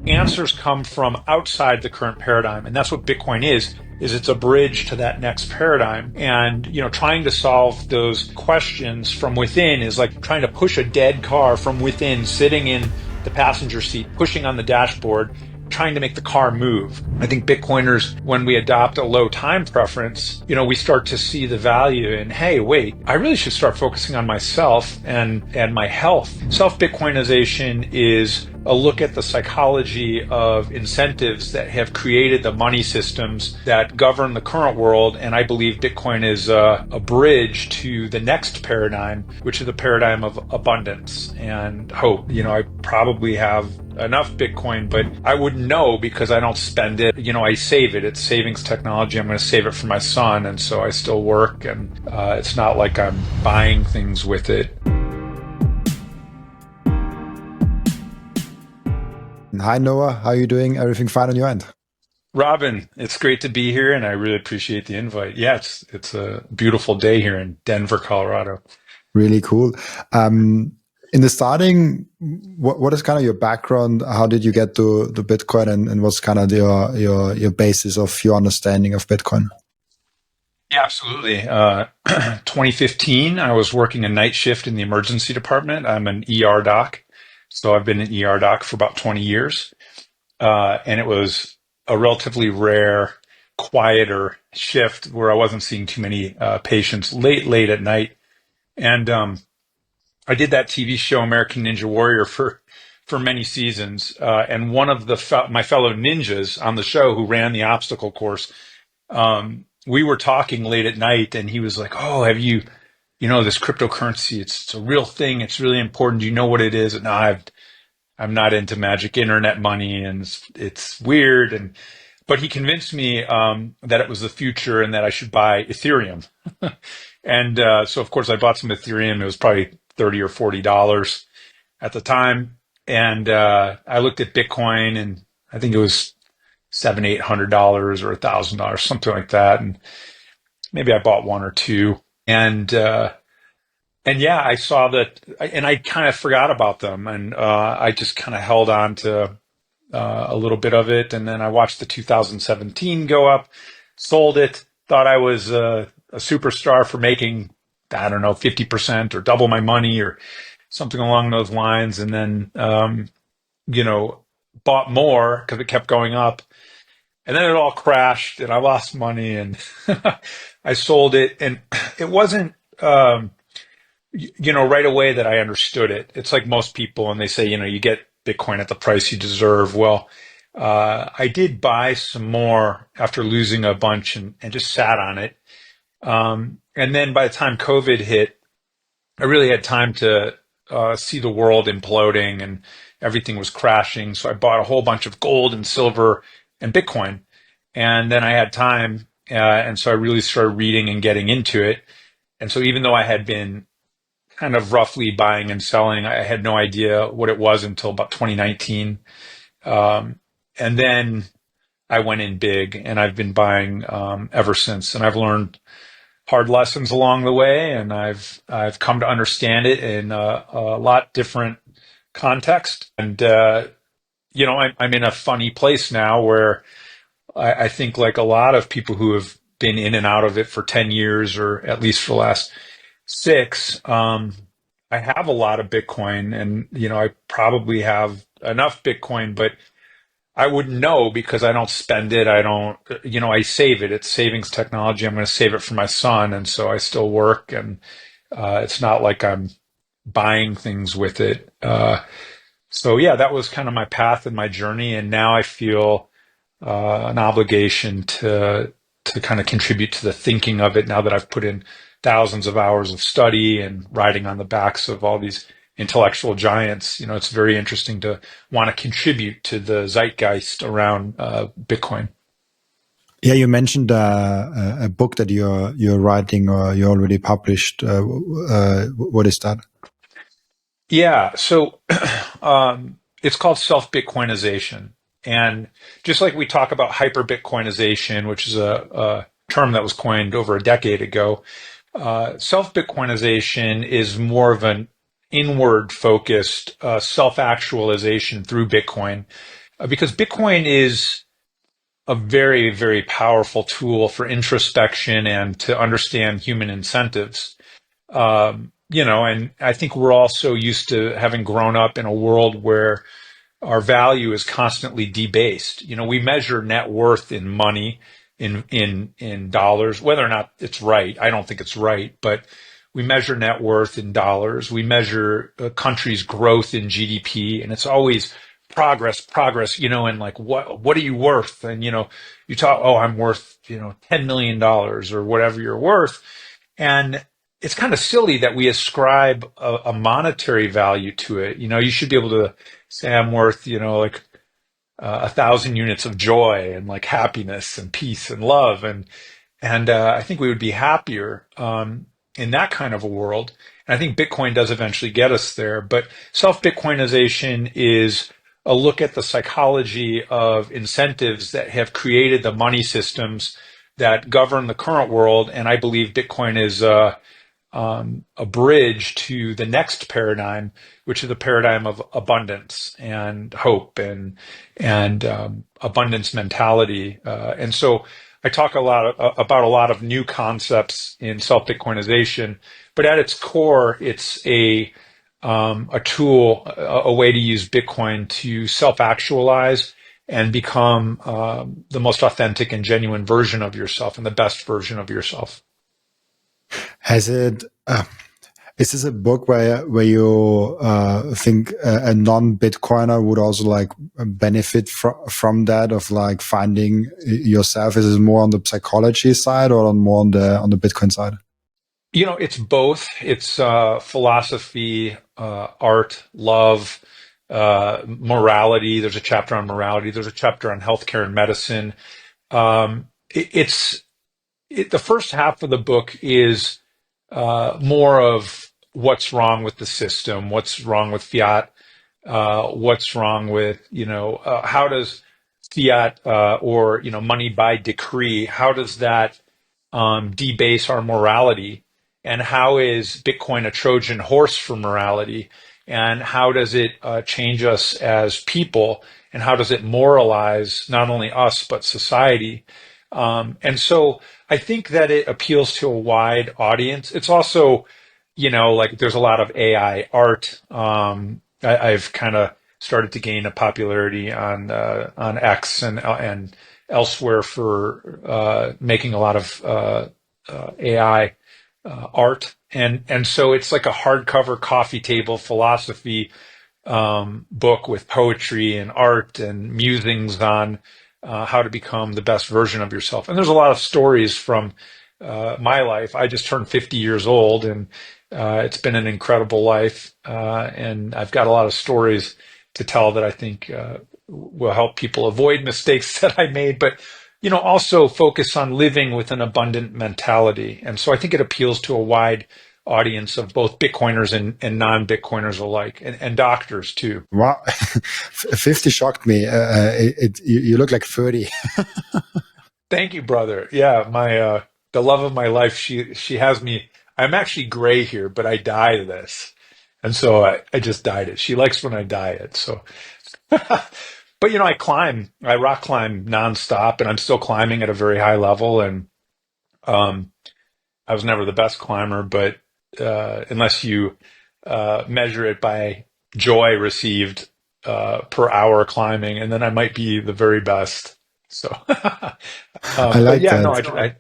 answers come from outside the current paradigm. And that's what Bitcoin is it's a bridge to that next paradigm. And, trying to solve those questions from within is like trying to push a dead car from within, sitting in the passenger seat, pushing on the dashboard, trying to make the car move. I think Bitcoiners, when we adopt a low time preference, we start to see the value in, hey, wait, I really should start focusing on myself and my health. Self Bitcoinization is a look at the psychology of incentives that have created the money systems that govern the current world. And I believe Bitcoin is a bridge to the next paradigm, which is the paradigm of abundance and hope. I probably have enough Bitcoin, but I wouldn't know because I don't spend it. I save it. It's savings technology. I'm going to save it for my son. And so I still work, and it's not like I'm buying things with it. Hi, Noah. How are you doing? Everything fine on your end? Robin, it's great to be here, and I really appreciate the invite. Yeah, it's a beautiful day here in Denver, Colorado. Really cool. In the starting, what is kind of your background? How did you get to Bitcoin, and what's kind of your basis of your understanding of Bitcoin? Yeah, absolutely. 2015, I was working a night shift in the emergency department. I'm an ER doc, so I've been an ER doc for about 20 years. And it was a relatively rare, quieter shift where I wasn't seeing too many patients late at night. And I did that TV show American Ninja Warrior for many seasons. And one of my fellow ninjas on the show who ran the obstacle course, we were talking late at night, and he was like, "Oh, have you this cryptocurrency? It's a real thing. It's really important. Do you know what it is?" And no, I'm not into magic internet money, and it's weird. But he convinced me that it was the future and that I should buy Ethereum. And so, of course, I bought some Ethereum. It was probably $30 or $40 at the time. And I looked at Bitcoin, and I think it was $700-800 or $1,000, something like that. And maybe I bought one or two. And yeah, I saw that, and I kind of forgot about them. And I just kind of held on to a little bit of it. And then I watched the 2017 go up, sold it, thought I was a superstar for making, I don't know, 50% or double my money or something along those lines. And then, bought more because it kept going up. And then it all crashed and I lost money, and I sold it. And it wasn't, right away that I understood it. It's like most people, and they say, you get Bitcoin at the price you deserve. Well, I did buy some more after losing a bunch and just sat on it. And then by the time COVID hit, I really had time to see the world imploding and everything was crashing. So I bought a whole bunch of gold and silver and Bitcoin. And then I had time. And so I really started reading and getting into it. And so even though I had been kind of roughly buying and selling, I had no idea what it was until about 2019. And then I went in big, and I've been buying ever since. And I've learned hard lessons along the way, and I've come to understand it in a lot different context. And I'm in a funny place now where I think, like a lot of people who have been in and out of it for 10 years, or at least for the last 6, I have a lot of Bitcoin, and I probably have enough Bitcoin, but I wouldn't know because I don't spend it. I don't, I save it. It's savings technology. I'm going to save it for my son. And so I still work, and it's not like I'm buying things with it. So yeah, that was kind of my path and my journey. And now I feel an obligation to kind of contribute to the thinking of it now that I've put in thousands of hours of study and riding on the backs of all these intellectual giants. It's very interesting to want to contribute to the zeitgeist around Bitcoin. Yeah, you mentioned a book that you're writing, or you already published. What is that? Yeah, so it's called Self Bitcoinization, and just like we talk about hyper Bitcoinization, which is a term that was coined over a decade ago, Self Bitcoinization is more of an inward focused self-actualization through Bitcoin. because Bitcoin is a very, very powerful tool for introspection and to understand human incentives. And I think we're also used to having grown up in a world where our value is constantly debased. We measure net worth in money, in dollars, whether or not it's right. I don't think it's right, but we measure net worth in dollars. We measure a country's growth in GDP, and it's always progress, and like, what are you worth? And, you talk, oh, I'm worth, $10 million or whatever you're worth. And it's kind of silly that we ascribe a monetary value to it. You should be able to say I'm worth, like 1,000 units of joy and like happiness and peace and love. And I think we would be happier in that kind of a world. And I think Bitcoin does eventually get us there. But self-Bitcoinization is a look at the psychology of incentives that have created the money systems that govern the current world. And I believe Bitcoin is a bridge to the next paradigm, which is the paradigm of abundance and hope and abundance mentality. And so I talk about a lot of new concepts in self-Bitcoinization, but at its core, it's a tool, a way to use Bitcoin to self-actualize and become the most authentic and genuine version of yourself and the best version of yourself. Has it? Is this a book where you think a non-Bitcoiner would also like benefit from that, of like finding yourself? Is it more on the psychology side or more on the Bitcoin side? It's both. It's philosophy, art, love, morality. There's a chapter on morality. There's a chapter on healthcare and medicine. The first half of the book is more of what's wrong with the system, what's wrong with fiat, what's wrong with, how does fiat or money by decree, how does that debase our morality, and how is Bitcoin a Trojan horse for morality, and how does it change us as people, and how does it moralize not only us but society? And so I think that it appeals to a wide audience. It's also, like there's a lot of AI art. I've kind of started to gain a popularity on X and elsewhere for making a lot of AI art, and so it's like a hardcover coffee table philosophy book with poetry and art and musings on how to become the best version of yourself. And there's a lot of stories from my life. I just turned 50 years old, and it's been an incredible life. And I've got a lot of stories to tell that I think will help people avoid mistakes that I made, but also focus on living with an abundant mentality. And so I think it appeals to a wide audience of both Bitcoiners and non-Bitcoiners alike, and doctors too. Wow, 50 shocked me. You look like 30. Thank you, brother. Yeah, my the love of my life. She has me. I'm actually gray here, but I dye this, and so I just dyed it. She likes when I dye it. So, but I rock climb nonstop, and I'm still climbing at a very high level. And I was never the best climber, but unless you measure it by joy received per hour climbing, and then I might be the very best. So, I but like yeah, no, that.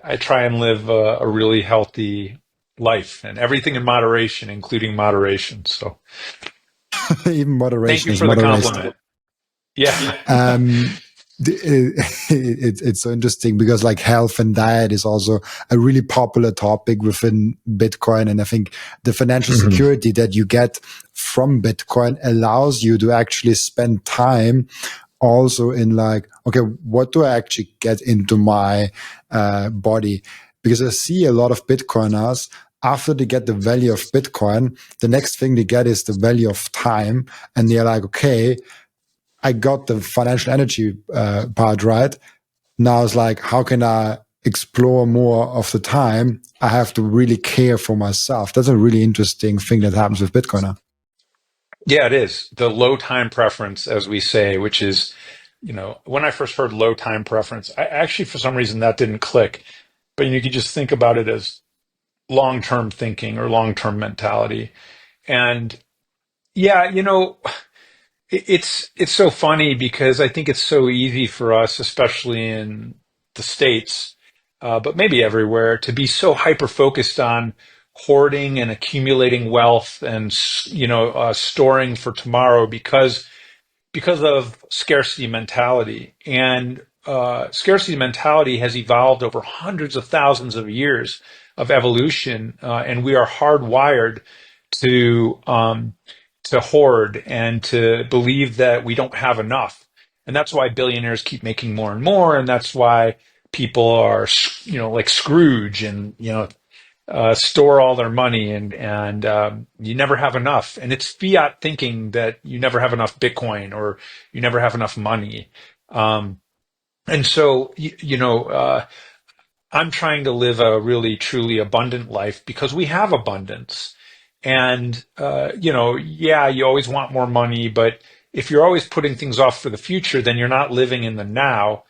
I try and live a really healthy life and everything in moderation, including moderation. So, Even thank moderation you is for the moderation. compliment. Yeah. It's so interesting because like health and diet is also a really popular topic within Bitcoin. And I think the financial security that you get from Bitcoin allows you to actually spend time also in like, okay, what do I actually get into my body? Because I see a lot of Bitcoiners, after they get the value of Bitcoin, the next thing they get is the value of time. And they're like, okay, I got the financial energy part right. Now it's like, how can I explore more of the time? I have to really care for myself. That's a really interesting thing that happens with Bitcoin now. Yeah, it is the low time preference, as we say, which is, when I first heard low time preference, I actually, for some reason, that didn't click. But you could just think about it as long-term thinking or long-term mentality. And yeah, it's so funny because I think it's so easy for us, especially in the States, but maybe everywhere, to be so hyper focused on hoarding and accumulating wealth and storing for tomorrow because of scarcity mentality. And scarcity mentality has evolved over hundreds of thousands of years of evolution, and we are hardwired to hoard and to believe that we don't have enough. And that's why billionaires keep making more and more, and that's why people are, like Scrooge, and store all their money, and you never have enough. And it's fiat thinking that you never have enough Bitcoin or you never have enough money. Um, and so, I'm trying to live a really truly abundant life because we have abundance. And, yeah, you always want more money, but if you're always putting things off for the future, then you're not living in the now.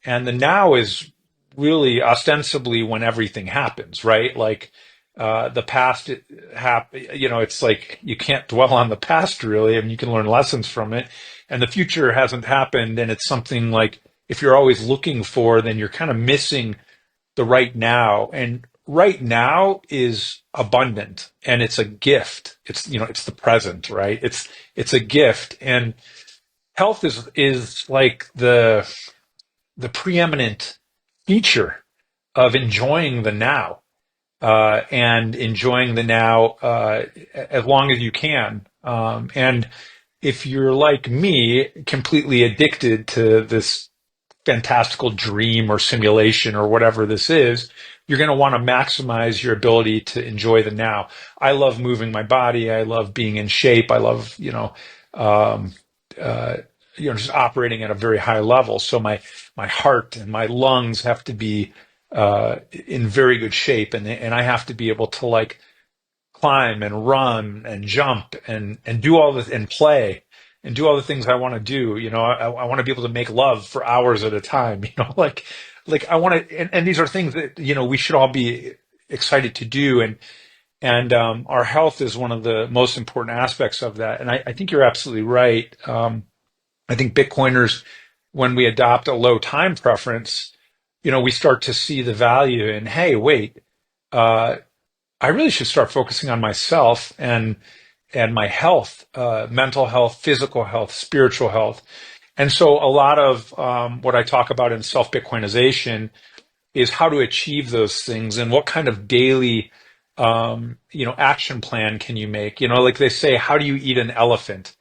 And the now is really ostensibly when everything happens, right? Like, the past, it's like you can't dwell on the past really, and you can learn lessons from it. And the future hasn't happened. And it's something like if you're always looking for, then you're kind of missing the right now. And right now is abundant and it's a gift. It's the present, right? It's a gift. And health is like the preeminent feature of enjoying the now, and enjoying the now, as long as you can. And if you're like me, completely addicted to this fantastical dream or simulation or whatever this is, you're going to want to maximize your ability to enjoy the now. I love moving my body. I love being in shape. I love, um, uh, just operating at a very high level. So my heart and my lungs have to be in very good shape, and I have to be able to like climb and run and jump and do all this and play and do all the things I want to do. I want to be able to make love for hours at a time. Like I want to, and these are things that we should all be excited to do. And our health is one of the most important aspects of that. And I think you're absolutely right. I think Bitcoiners, when we adopt a low time preference, we start to see the value in, hey, wait. Uh, I really should start focusing on myself and my health, mental health, physical health, spiritual health. And so a lot of what I talk about in Self Bitcoinization is how to achieve those things and what kind of daily action plan can you make. Like they say, how do you eat an elephant?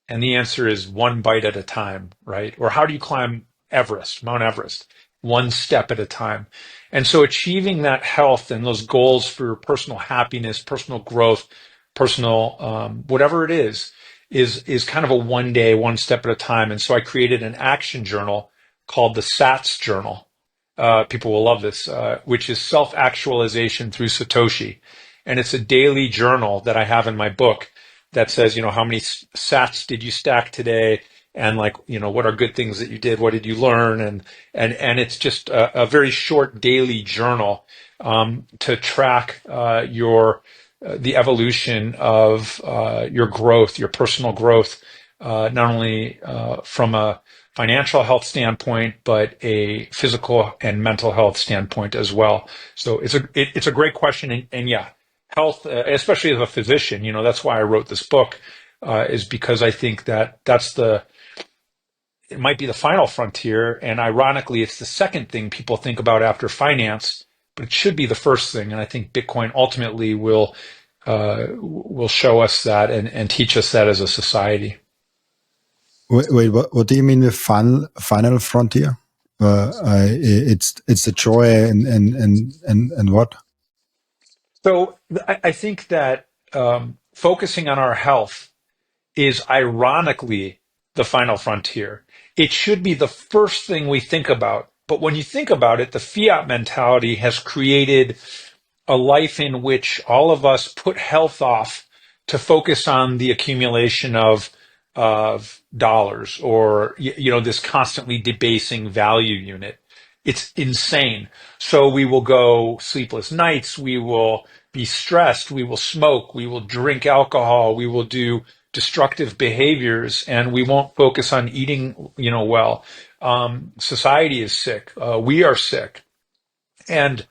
And the answer is one bite at a time, right? Or how do you climb Everest, Mount Everest? One step at a time. And so achieving that health and those goals for personal happiness, personal growth, personal whatever it is kind of a one day, one step at a time. And so I created an action journal called the SATS Journal. People will love this, which is self-actualization through Satoshi. And it's a daily journal that I have in my book that says, how many sats did you stack today? And like, what are good things that you did? What did you learn? And it's just a very short daily journal, to track, the evolution of, your growth, your personal growth, not only, from a financial health standpoint, but a physical and mental health standpoint as well. So it's a great question. And yeah, health, especially as a physician, that's why I wrote this book, is because I think that it might be the final frontier. And ironically, it's the second thing people think about after finance, but it should be the first thing. And I think Bitcoin ultimately will show us that and teach us that as a society. Wait, what do you mean with final frontier? It's the joy and what? So I think that focusing on our health is ironically the final frontier. It should be the first thing we think about. But when you think about it, the fiat mentality has created a life in which all of us put health off to focus on the accumulation of dollars or, this constantly debasing value unit. It's insane. So we will go sleepless nights. We will be stressed. We will smoke. We will drink alcohol. We will do destructive behaviors, and we won't focus on eating, well. Society is sick. We are sick. And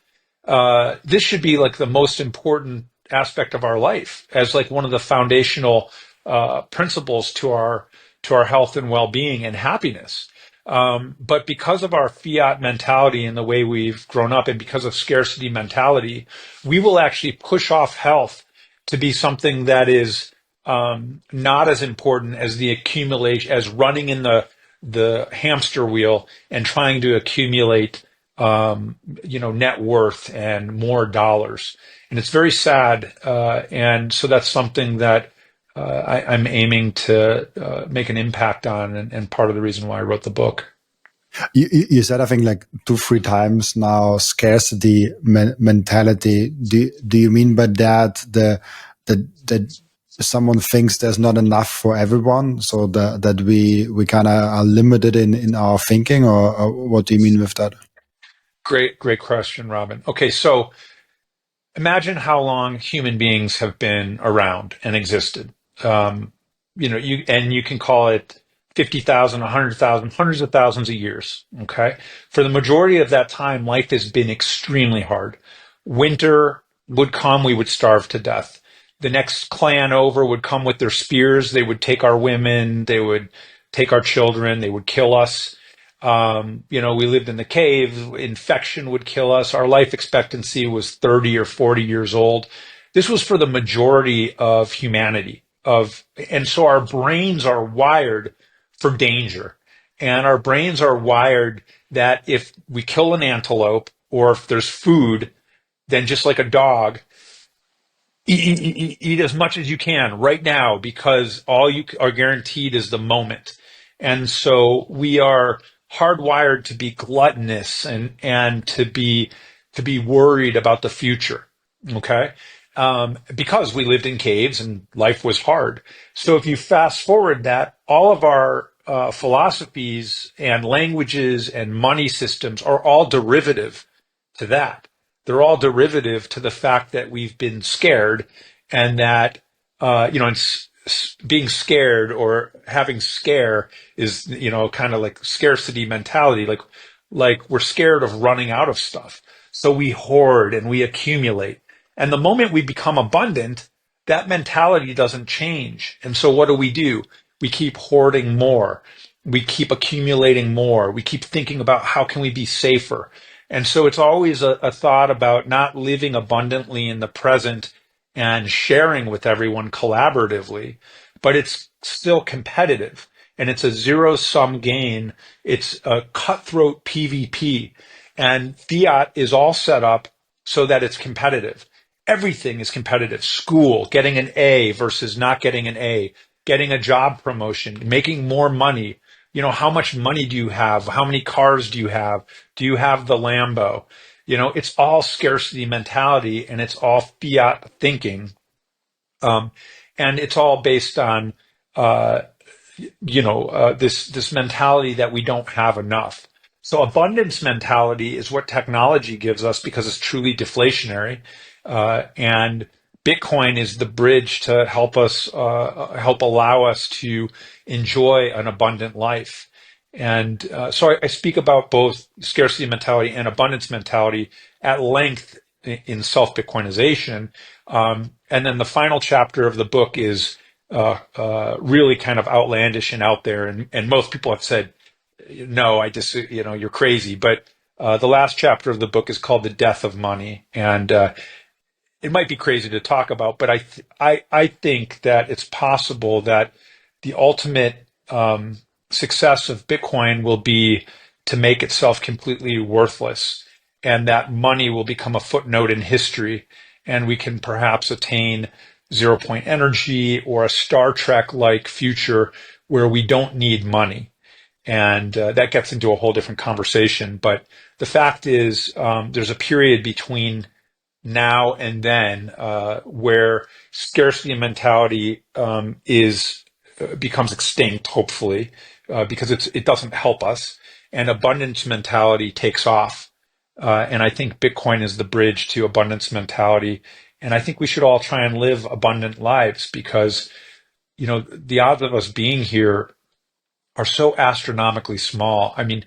this should be like the most important aspect of our life as like one of the foundational principles to our health and well-being and happiness. But because of our fiat mentality and the way we've grown up, and because of scarcity mentality, we will actually push off health to be something that is not as important as the accumulation, as running in the hamster wheel and trying to accumulate net worth and more dollars. And it's very sad. And so that's something that I'm aiming to make an impact on, and part of the reason why I wrote the book. You said, I think, like 2-3 times now, scarcity mentality. Do you mean by that that someone thinks there's not enough for everyone, so that we kind of are limited in our thinking, or what do you mean with that? Great question, Robin. Okay, so imagine how long human beings have been around and existed. You can call it 50,000, 100,000, hundreds of thousands of years. Okay. For the majority of that time, life has been extremely hard. Winter would come, we would starve to death. The next clan over would come with their spears. They would take our women. They would take our children. They would kill us. We lived in the cave. Infection would kill us. Our life expectancy was 30 or 40 years old. This was for the majority of humanity. And so our brains are wired for danger. And our brains are wired that if we kill an antelope, or if there's food, then just like a dog, eat as much as you can right now, because all you are guaranteed is the moment. And so we are hardwired to be gluttonous and to be worried about the future. Okay. Because we lived in caves and life was hard. So if you fast forward that, all of our philosophies and languages and money systems are all derivative to that. They're all derivative to the fact that we've been scared, and that, being scared or having scare is, kind of like scarcity mentality. Like we're scared of running out of stuff. So we hoard and we accumulate. And the moment we become abundant, that mentality doesn't change. And so what do? We keep hoarding more. We keep accumulating more. We keep thinking about how can we be safer. And so it's always a thought about not living abundantly in the present and sharing with everyone collaboratively, but it's still competitive, and it's a zero-sum game. It's a cutthroat PvP, and fiat is all set up so that it's competitive. Everything is competitive. School, getting an A versus not getting an A, getting a job promotion, making more money. How much money do you have? How many cars do you have? Do you have the Lambo? It's all scarcity mentality, and it's all fiat thinking. And it's all based on, this mentality that we don't have enough. So abundance mentality is what technology gives us, because it's truly deflationary. And Bitcoin is the bridge to help allow us to enjoy an abundant life. And so I speak about both scarcity mentality and abundance mentality at length in Self Bitcoinization. And then the final chapter of the book is really kind of outlandish and out there. And most people have said, no, you're crazy. But the last chapter of the book is called The Death of Money. And it might be crazy to talk about, but I think that it's possible that the ultimate success of Bitcoin will be to make itself completely worthless, and that money will become a footnote in history, and we can perhaps attain zero-point energy or a Star Trek-like future where we don't need money. And that gets into a whole different conversation. But the fact is, there's a period between now and then, where scarcity mentality is becomes extinct, hopefully, because it doesn't help us, and abundance mentality takes off. And I think Bitcoin is the bridge to abundance mentality. And I think we should all try and live abundant lives because, the odds of us being here are so astronomically small. I mean,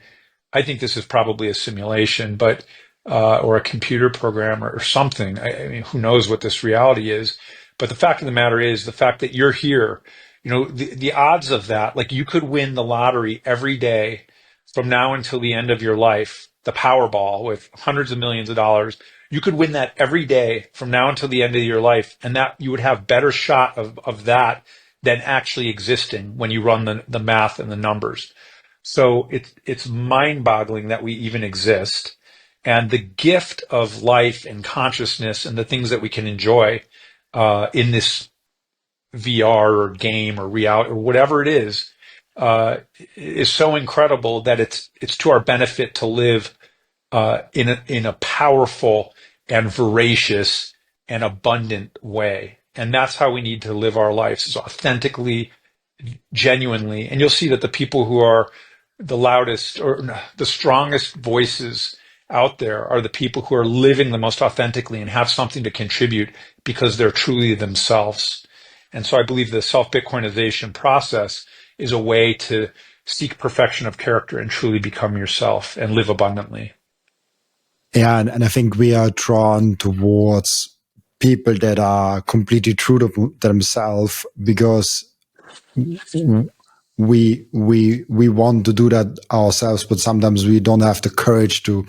I think this is probably a simulation, but or a computer program or something. I mean, who knows what this reality is? But the fact of the matter is, the fact that you're here, the odds of that, like you could win the lottery every day from now until the end of your life, the Powerball with hundreds of millions of dollars. You could win that every day from now until the end of your life, and that you would have better shot of that than actually existing when you run the math and the numbers. So it's mind-boggling that we even exist. And the gift of life and consciousness and the things that we can enjoy in this VR or game or reality or whatever it is so incredible that it's to our benefit to live in a powerful and voracious and abundant way. And that's how we need to live our lives, is authentically, genuinely. And you'll see that the people who are the loudest or the strongest voices out there are the people who are living the most authentically and have something to contribute because they're truly themselves. And so I believe the self Bitcoinization process is a way to seek perfection of character and truly become yourself and live abundantly. Yeah, and I think we are drawn towards people that are completely true to themselves because we want to do that ourselves, but sometimes we don't have the courage to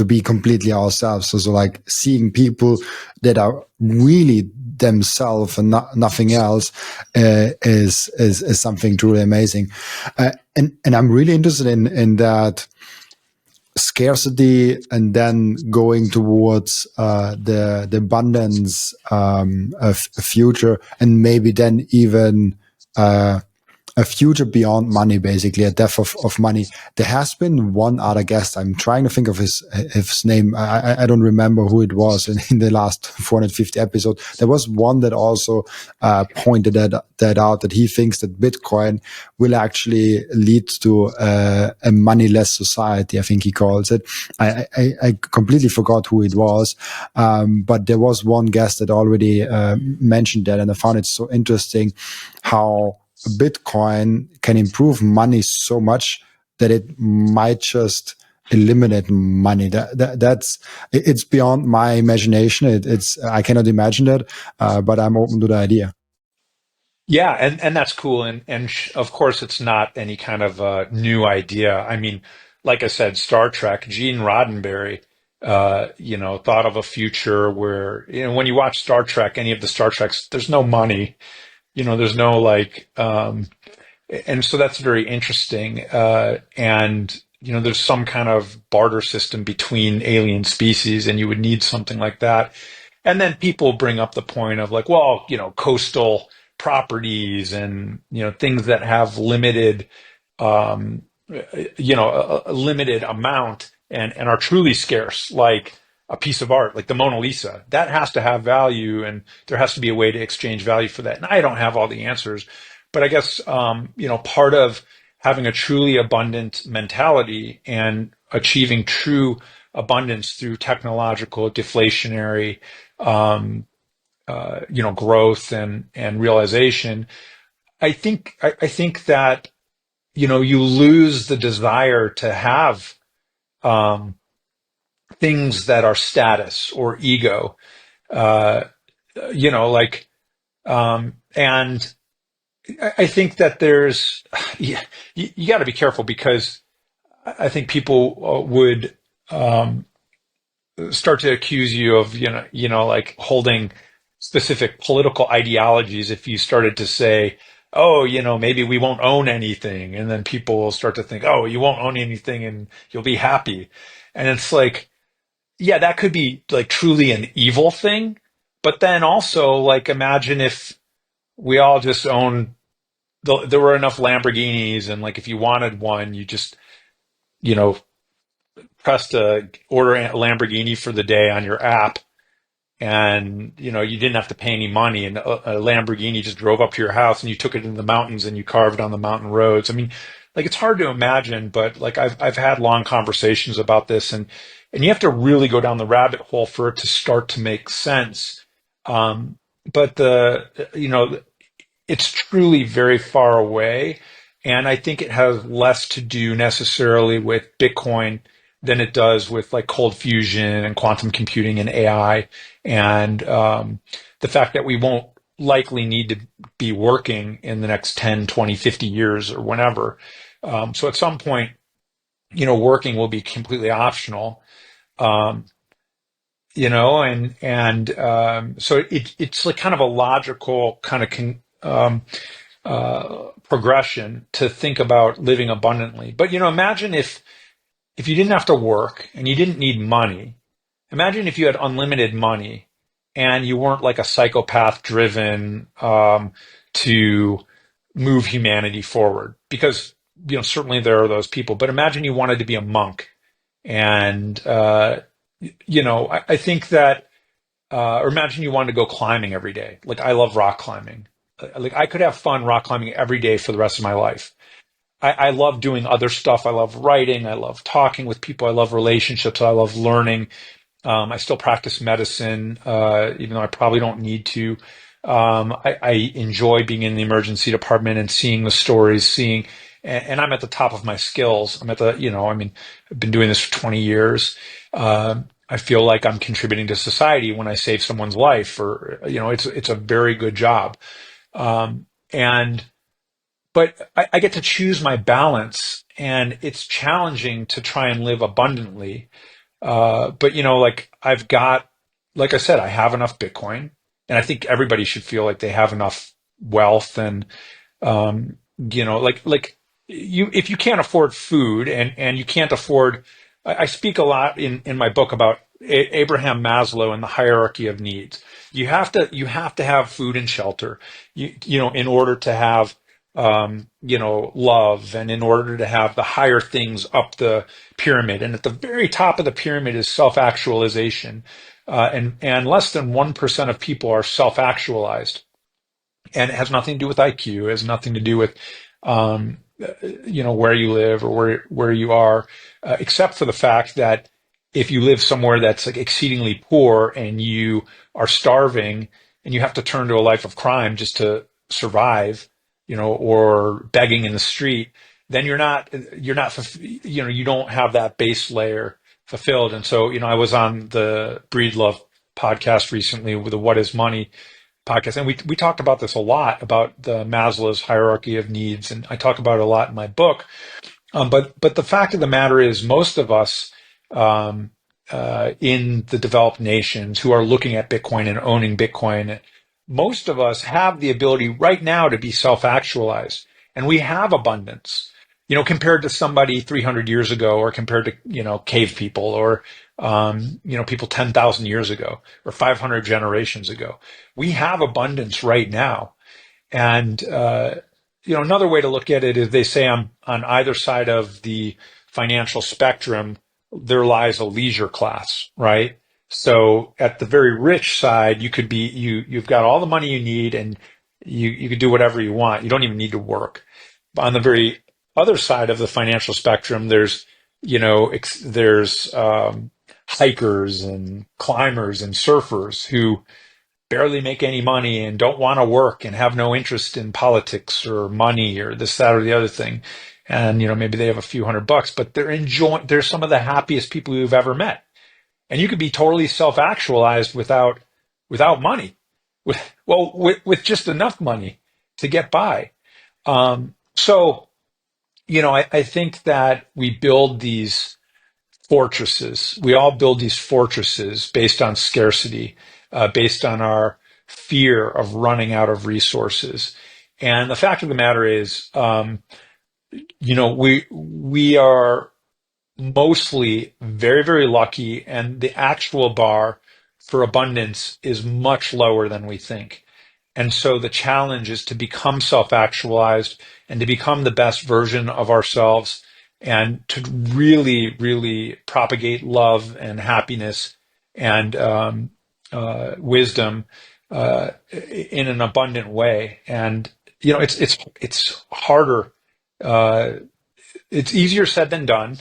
be completely ourselves. So like seeing people that are really themselves and nothing else is something truly amazing. And I'm really interested in that scarcity and then going towards the abundance of a future, and maybe then even a future beyond money, basically a death of money. There has been one other guest. I'm trying to think of his name. I don't remember who it was in the last 450 episodes. There was one that also pointed that out, that he thinks that Bitcoin will actually lead to a moneyless society. I think he calls it. I completely forgot who it was. But there was one guest that already mentioned that, and I found it so interesting how Bitcoin can improve money so much that it might just eliminate money. That's it's beyond my imagination. It's I cannot imagine that, but I'm open to the idea. Yeah, and that's cool. And of course, it's not any kind of new idea. I mean, like I said, Star Trek, Gene Roddenberry, thought of a future where, when you watch Star Trek, any of the Star Treks, there's no money. There's no like, and so that's very interesting. And there's some kind of barter system between alien species, and you would need something like that. And then people bring up the point of like, well, coastal properties and things that have limited, um, a limited amount and are truly scarce, like a piece of art, like the Mona Lisa. That has to have value, and there has to be a way to exchange value for that. And I don't have all the answers, but I guess part of having a truly abundant mentality and achieving true abundance through technological deflationary growth and realization. I think that you lose the desire to have um, things that are status or ego. Uh, like and I think that there's you got to be careful because I think people would start to accuse you of like holding specific political ideologies if you started to say, oh, maybe we won't own anything, and then people will start to think, oh, you won't own anything and you'll be happy. And it's like, yeah, that could be like truly an evil thing, but then also like imagine if we all just own there were enough Lamborghinis, and like if you wanted one, you just you know pressed order a Lamborghini for the day on your app, and you didn't have to pay any money, and a Lamborghini just drove up to your house and you took it into the mountains and you carved on the mountain roads. I mean, like, it's hard to imagine, but like I've had long conversations about this, and you have to really go down the rabbit hole for it to start to make sense. Um, but it's truly very far away. And I think it has less to do necessarily with Bitcoin than it does with like cold fusion and quantum computing and AI. And the fact that we won't likely need to be working in the next 10, 20, 50 years or whenever. So at some point, working will be completely optional. Um, so it's like kind of a logical kind of progression to think about living abundantly. But imagine if you didn't have to work and you didn't need money. Imagine if you had unlimited money and you weren't like a psychopath driven to move humanity forward. Because certainly there are those people. But imagine you wanted to be a monk, and I think that. Or imagine you wanted to go climbing every day. Like, I love rock climbing. Like, I could have fun rock climbing every day for the rest of my life. I love doing other stuff. I love writing. I love talking with people. I love relationships. I love learning. I still practice medicine, even though I probably don't need to. I enjoy being in the emergency department and seeing the stories, and I'm at the top of my skills. I'm at the, I've been doing this for 20 years. I feel like I'm contributing to society when I save someone's life, or, it's a very good job. Um, and, but I get to choose my balance, and it's challenging to try and live abundantly. But like like I said, I have enough Bitcoin, and I think everybody should feel like they have enough wealth. And like if you can't afford food, and you can't afford, I speak a lot in my book about Abraham Maslow and the hierarchy of needs. You have to have food and shelter, in order to have love, and in order to have the higher things up the pyramid. And at the very top of the pyramid is self-actualization. And less than 1% of people are self-actualized. And it has nothing to do with IQ. It has nothing to do with, where you live or where you are, except for the fact that if you live somewhere that's like exceedingly poor and you are starving and you have to turn to a life of crime just to survive, or begging in the street, then you don't have that base layer fulfilled. And so, I was on the Breedlove podcast recently with the What is Money podcast. And we talked about this a lot, about the Maslow's hierarchy of needs. And I talk about it a lot in my book. But the fact of the matter is, most of us um, in the developed nations who are looking at Bitcoin and owning Bitcoin, most of us have the ability right now to be self-actualized, and we have abundance. Compared to somebody 300 years ago, or compared to cave people, or people 10,000 years ago, or 500 generations ago, we have abundance right now. And another way to look at it is, they say on either side of the financial spectrum, there lies a leisure class, right? So at the very rich side, you've got all the money you need, and you can do whatever you want. You don't even need to work. But on the very other side of the financial spectrum, there's hikers and climbers and surfers who barely make any money and don't want to work and have no interest in politics or money or this, that, or the other thing. And, maybe they have a few $100, but they're some of the happiest people you've ever met. And you could be totally self-actualized without money, with just enough money to get by. So, I think that we build these fortresses. We all build these fortresses based on scarcity, based on our fear of running out of resources. And the fact of the matter is, we are mostly very, very lucky, and the actual bar for abundance is much lower than we think. And so the challenge is to become self-actualized and to become the best version of ourselves, and to really, really propagate love and happiness, and wisdom in an abundant way. And it's harder. It's easier said than done,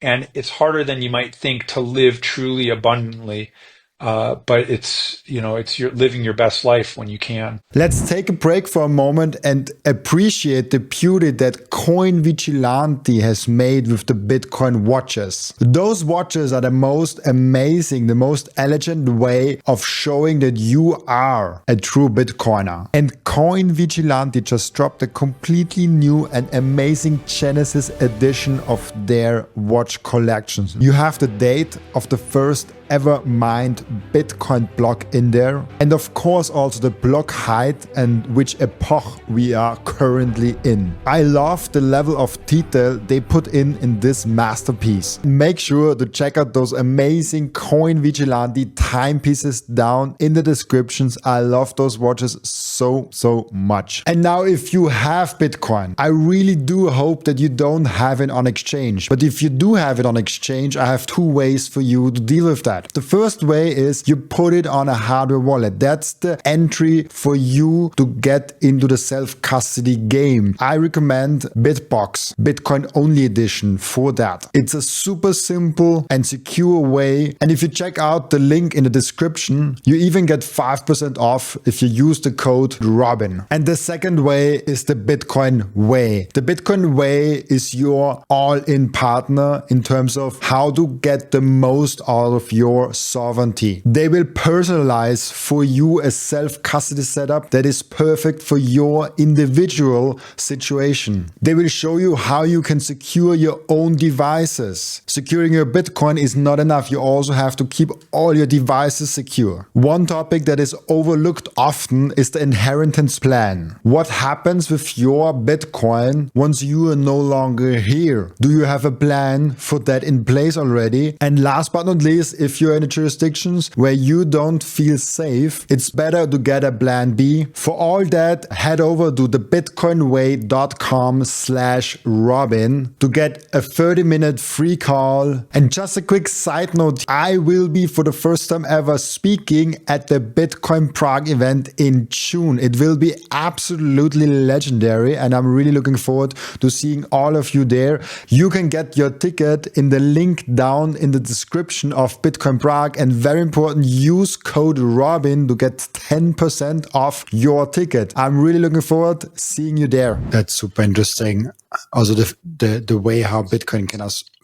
and it's harder than you might think to live truly abundantly. But it's you're living your best life when you can. Let's take a break for a moment and appreciate the beauty that Coin Vigilante has made with the Bitcoin watches. Those watches are the most amazing, the most elegant way of showing that you are a true Bitcoiner. And Coin Vigilante just dropped a completely new and amazing Genesis edition of their watch collections. You have the date of the first ever mined Bitcoin block in there, and of course also the block height and which epoch we are currently in. I love the level of detail they put in this masterpiece. Make sure to check out those amazing Coin Vigilante timepieces down in the descriptions. I love those watches so much. And now if you have Bitcoin, I really do hope that you don't have it on exchange. But if you do have it on exchange, I have two ways for you to deal with that. The first way is you put it on a hardware wallet. That's the entry for you to get into the self-custody game. I recommend BitBox, Bitcoin only edition for that. It's a super simple and secure way. And if you check out the link in the description, you even get 5% off if you use the code Robin. And the second way is the Bitcoin Way. The Bitcoin Way is your all-in partner in terms of how to get the most out of your sovereignty. They will personalize for you a self-custody setup that is perfect for your individual situation. They will show you how you can secure your own devices. Securing your Bitcoin is not enough. You also have to keep all your devices secure. One topic that is overlooked often is the inheritance plan. What happens with your Bitcoin once you are no longer here? Do you have a plan for that in place already? And last but not least, if you're in the jurisdictions where you don't feel safe, it's better to get a plan B. For all that, head over to thebitcoinway.com/Robin to get a 30-minute free call. And just a quick side note, I will be for the first time ever speaking at the Bitcoin Prague event in June. It will be absolutely legendary and I'm really looking forward to seeing all of you there. You can get your ticket in the link down in the description of Bitcoin Prague, and very important, use code Robin to get 10% off your ticket. I'm really looking forward to seeing you there. That's super interesting. Also the way how Bitcoin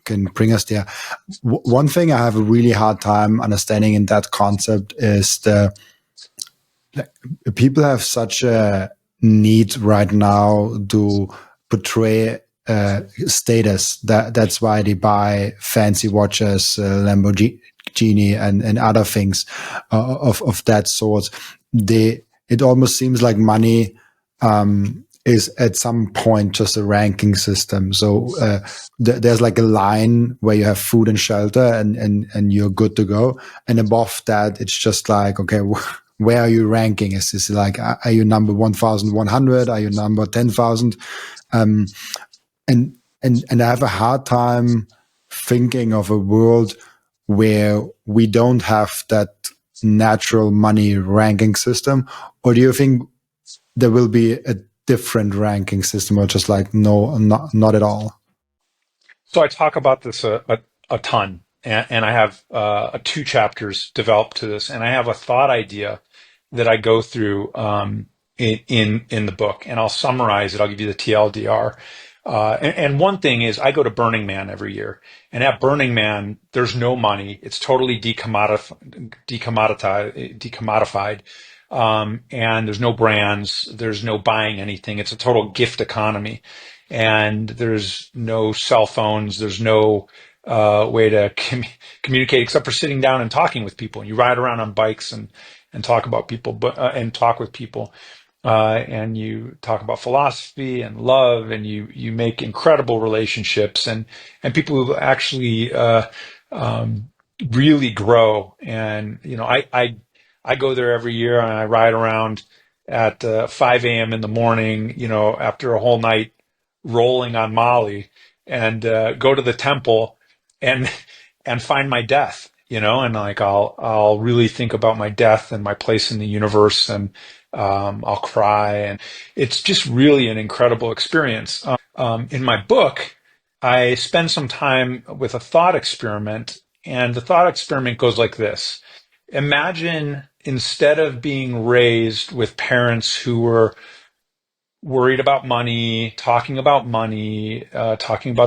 can bring us there. One thing I have a really hard time understanding in that concept is people have such a need right now to portray status. That's why they buy fancy watches, Lamborghini and other things of that sort. It almost seems like money is at some point just a ranking system. So there's like a line where you have food and shelter and you're good to go. And above that, it's just like, okay, where are you ranking? Is this like, are you number 1,100? Are you number 10,000? And I have a hard time thinking of a world where we don't have that natural money ranking system. Or do you think there will be a different ranking system, or just like, no, not at all? So I talk about this a ton, and I have 2 chapters developed to this, and I have a thought idea that I go through in the book, and I'll summarize it. I'll give you the TLDR. And one thing is, I go to Burning Man every year, and at Burning Man, there's no money. It's totally decommodified. And there's no brands, there's no buying anything. It's a total gift economy. And there's no cell phones, there's no way to communicate except for sitting down and talking with people. You ride around on bikes and talk about people, and talk with people. And you talk about philosophy and love, and you make incredible relationships and people who actually really grow. And I go there every year, and I ride around at 5 a.m. in the morning, after a whole night rolling on Molly, and go to the temple and find my death. and like I'll really think about my death and my place in the universe, and I'll cry, and it's just really an incredible experience. In my book, I spend some time with a thought experiment, and the thought experiment goes like this. Imagine instead of being raised with parents who were worried about money, talking about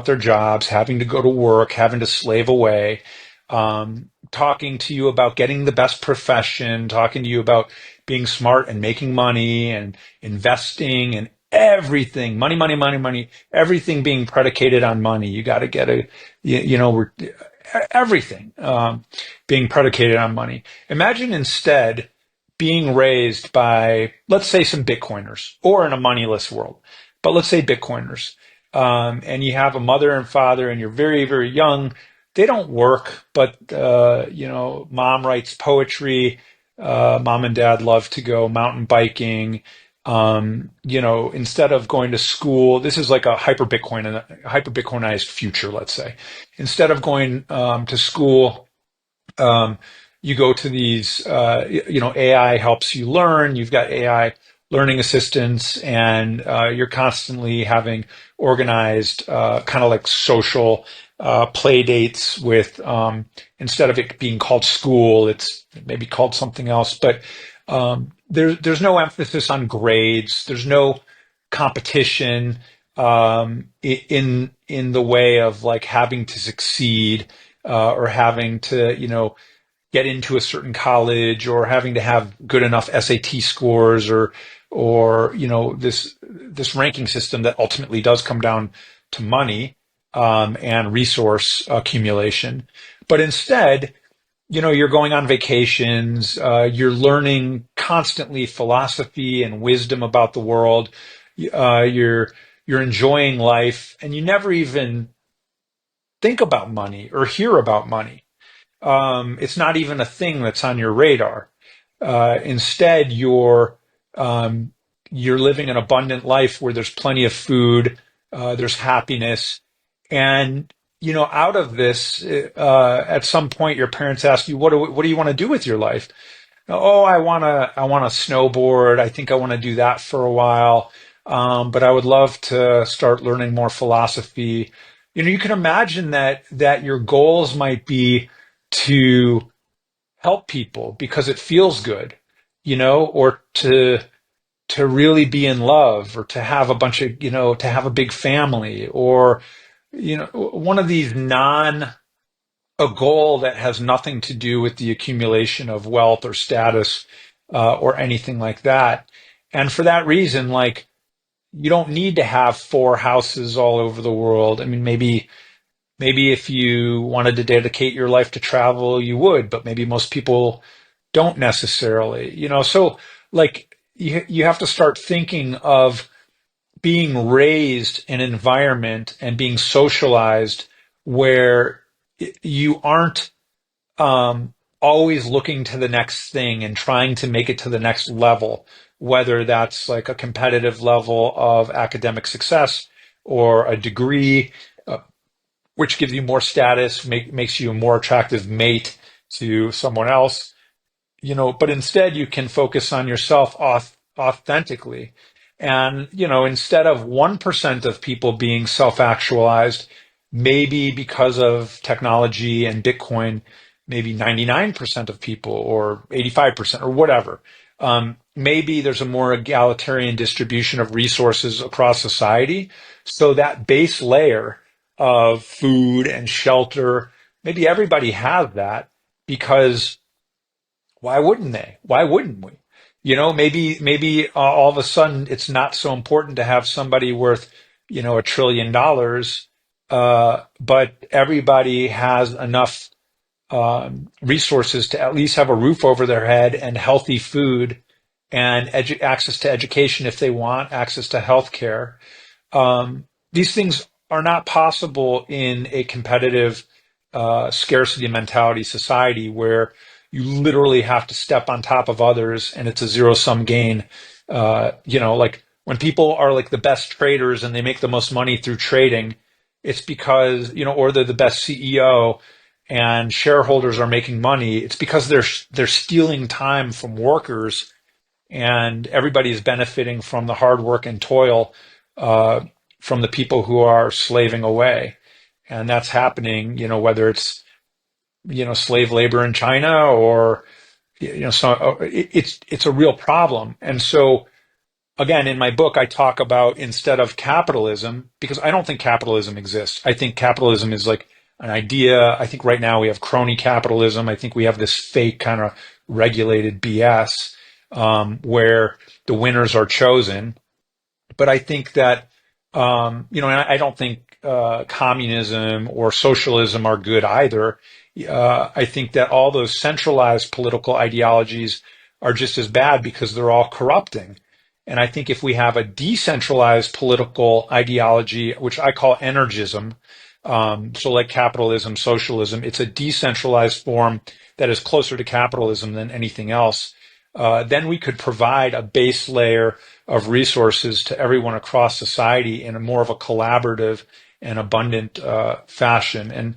their jobs, having to go to work, having to slave away, talking to you about getting the best profession, talking to you about being smart and making money and investing and everything, money, money, money, money, everything being predicated on money. You got to get everything being predicated on money. Imagine instead being raised by, let's say, some Bitcoiners, or in a moneyless world, but let's say Bitcoiners. And you have a mother and father, and you're very, very young. They don't work, but, mom writes poetry. Mom and dad love to go mountain biking. Instead of going to school, this is like a hyper Bitcoinized future, let's say. Instead of going to school, um, you go to these, AI helps you learn. You've got AI learning assistants, and you're constantly having organized kind of like social play dates with, instead of it being called school, it's maybe called something else. But there's no emphasis on grades. There's no competition in the way of like having to succeed or having to, get into a certain college, or having to have good enough SAT scores, or this ranking system that ultimately does come down to money and resource accumulation. But instead, you're going on vacations, you're learning constantly philosophy and wisdom about the world, you're enjoying life, and you never even think about money or hear about money. It's not even a thing that's on your radar. Instead, you're living an abundant life where there's plenty of food, there's happiness, and out of this, at some point, your parents ask you, what do you want to do with your life? Oh, I want to snowboard. I think I want to do that for a while. But I would love to start learning more philosophy. You can imagine that your goals might be to help people because it feels good, or to really be in love, or to have a bunch of, to have a big family, or, one of these a goal that has nothing to do with the accumulation of wealth or status, or anything like that. And for that reason, like, you don't need to have four houses all over the world. I mean, maybe if you wanted to dedicate your life to travel, you would, but maybe most people don't necessarily, so like you have to start thinking of being raised in an environment and being socialized where you aren't always looking to the next thing and trying to make it to the next level, whether that's like a competitive level of academic success or a degree, which gives you more status, makes you a more attractive mate to someone else, but instead you can focus on yourself authentically. And, instead of 1% of people being self-actualized, maybe because of technology and Bitcoin, maybe 99% of people, or 85%, or whatever. Maybe there's a more egalitarian distribution of resources across society. So that base layer of food and shelter, maybe everybody has that, because why wouldn't they? Why wouldn't we? Maybe all of a sudden it's not so important to have somebody worth, $1 trillion, but everybody has enough resources to at least have a roof over their head and healthy food and access to education if they want, access to healthcare. These things are not possible in a competitive scarcity mentality society where you literally have to step on top of others and it's a zero sum gain. Like when people are like the best traders and they make the most money through trading, it's because, or they're the best CEO, and shareholders are making money, it's because they're stealing time from workers, and everybody is benefiting from the hard work and toil uh, from the people who are slaving away. And that's happening, whether it's slave labor in China or so it's a real problem. And so again, in my book, I talk about, instead of capitalism, because I don't think capitalism exists. I think capitalism is like an idea. I think right now we have crony capitalism. I think we have this fake kind of regulated BS where the winners are chosen. But I think that, and I don't think communism or socialism are good either. I think that all those centralized political ideologies are just as bad because they're all corrupting. And I think if we have a decentralized political ideology, which I call energism, so like capitalism, socialism, it's a decentralized form that is closer to capitalism than anything else. Then we could provide a base layer of resources to everyone across society in a more of a collaborative and abundant fashion. And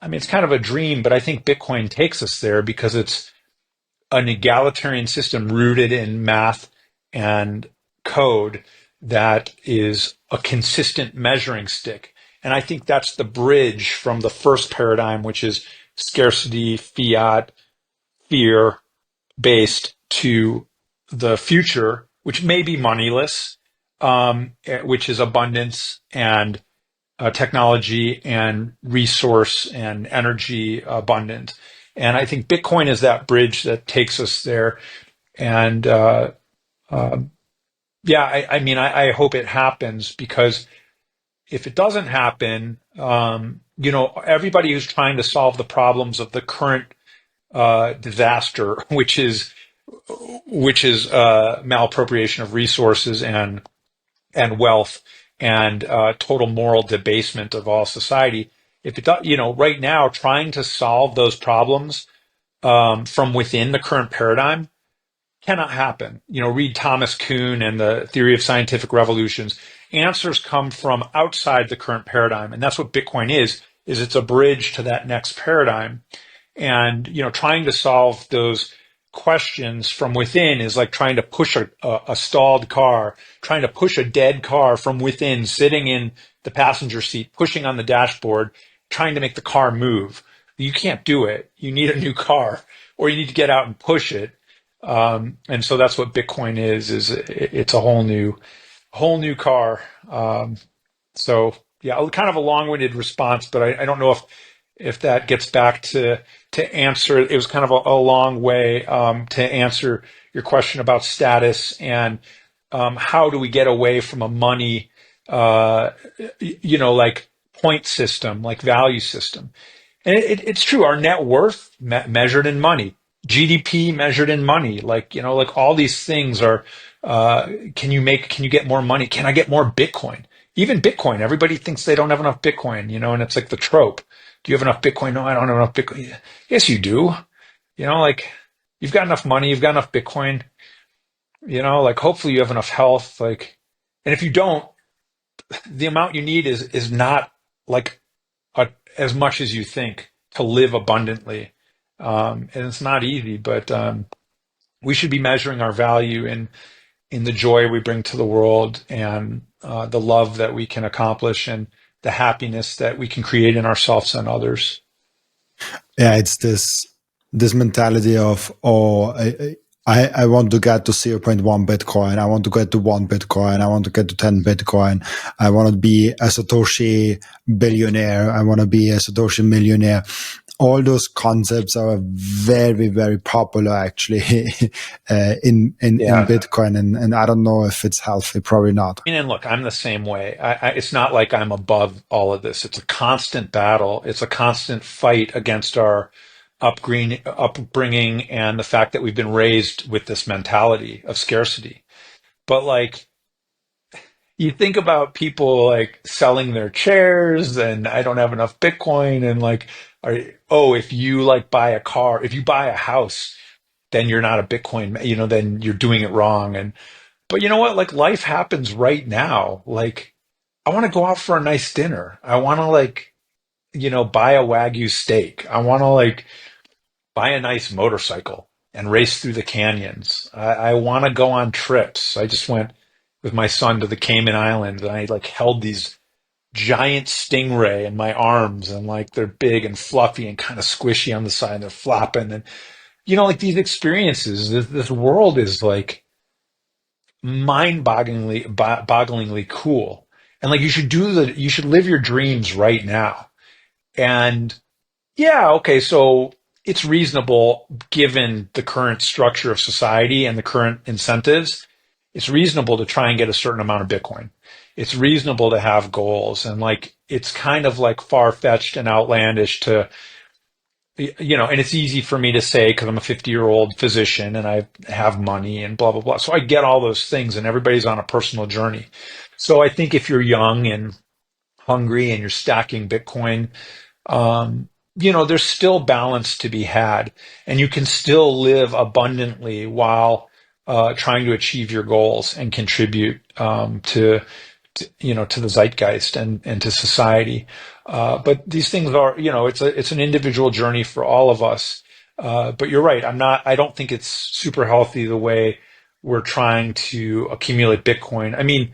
I mean, it's kind of a dream, but I think Bitcoin takes us there because it's an egalitarian system rooted in math and code that is a consistent measuring stick. And I think that's the bridge from the first paradigm, which is scarcity, fiat, fear based, to the future, which may be moneyless, which is abundance and technology and resource and energy abundant. And I think Bitcoin is that bridge that takes us there. And uh, yeah, I mean, I hope it happens, because if it doesn't happen, everybody who's trying to solve the problems of the current disaster, which is malappropriation of resources and wealth and total moral debasement of all society. If it, right now, trying to solve those problems from within the current paradigm cannot happen. Read Thomas Kuhn and the theory of scientific revolutions. Answers come from outside the current paradigm, and that's what Bitcoin is it's a bridge to that next paradigm. And trying to solve those questions from within is like trying to push a stalled car, trying to push a dead car from within, sitting in the passenger seat, pushing on the dashboard, trying to make the car move. You can't do it. You need a new car, or you need to get out and push it. And so that's what Bitcoin is it's a whole new car. So yeah, kind of a long-winded response, but I don't know if that gets back to answer. It was kind of a long way to answer your question about status and how do we get away from a money, like point system, like value system. And it's true. Our net worth measured in money, GDP measured in money, like all these things are. Can you get more money? Can I get more Bitcoin? Even Bitcoin, everybody thinks they don't have enough Bitcoin, and it's like the trope. Do you have enough Bitcoin? No, I don't have enough Bitcoin. Yes, you do. Like you've got enough money, you've got enough Bitcoin, like hopefully you have enough health, and if you don't, the amount you need is not like as much as you think to live abundantly. And it's not easy, but we should be measuring our value in the joy we bring to the world and the love that we can accomplish and the happiness that we can create in ourselves and others. Yeah, it's this mentality of, I want to get to 0.1 Bitcoin. I want to get to 1 Bitcoin. I want to get to 10 Bitcoin. I want to be a Satoshi billionaire. I want to be a Satoshi millionaire. All those concepts are very, very popular actually in Bitcoin. And I don't know if it's healthy, probably not. And look, I'm the same way. It's not like I'm above all of this. It's a constant battle. It's a constant fight against our upbringing and the fact that we've been raised with this mentality of scarcity. But you think about people like selling their chairs and I don't have enough Bitcoin and if you buy a car, if you buy a house, then you're not a Bitcoin, then you're doing it wrong. But you know what? Life happens right now. I want to go out for a nice dinner. I want to buy a Wagyu steak. I want to like buy a nice motorcycle and race through the canyons. I want to go on trips. I just went with my son to the Cayman Islands and I like held these giant stingray in my arms and like they're big and fluffy and kind of squishy on the side and they're flopping and like these experiences. This world is like mind-bogglingly cool. And like you should live your dreams right now. And yeah, okay, so it's reasonable given the current structure of society and the current incentives. It's reasonable to try and get a certain amount of Bitcoin. It's reasonable to have goals and like it's kind of like far-fetched and outlandish to and it's easy for me to say because I'm a 50-year-old physician and I have money and blah blah blah. So I get all those things and everybody's on a personal journey. So I think if you're young and hungry and you're stacking Bitcoin, there's still balance to be had, and you can still live abundantly while trying to achieve your goals and contribute to the zeitgeist and to society. But these things are, it's an individual journey for all of us. But you're right. I don't think it's super healthy the way we're trying to accumulate Bitcoin. I mean,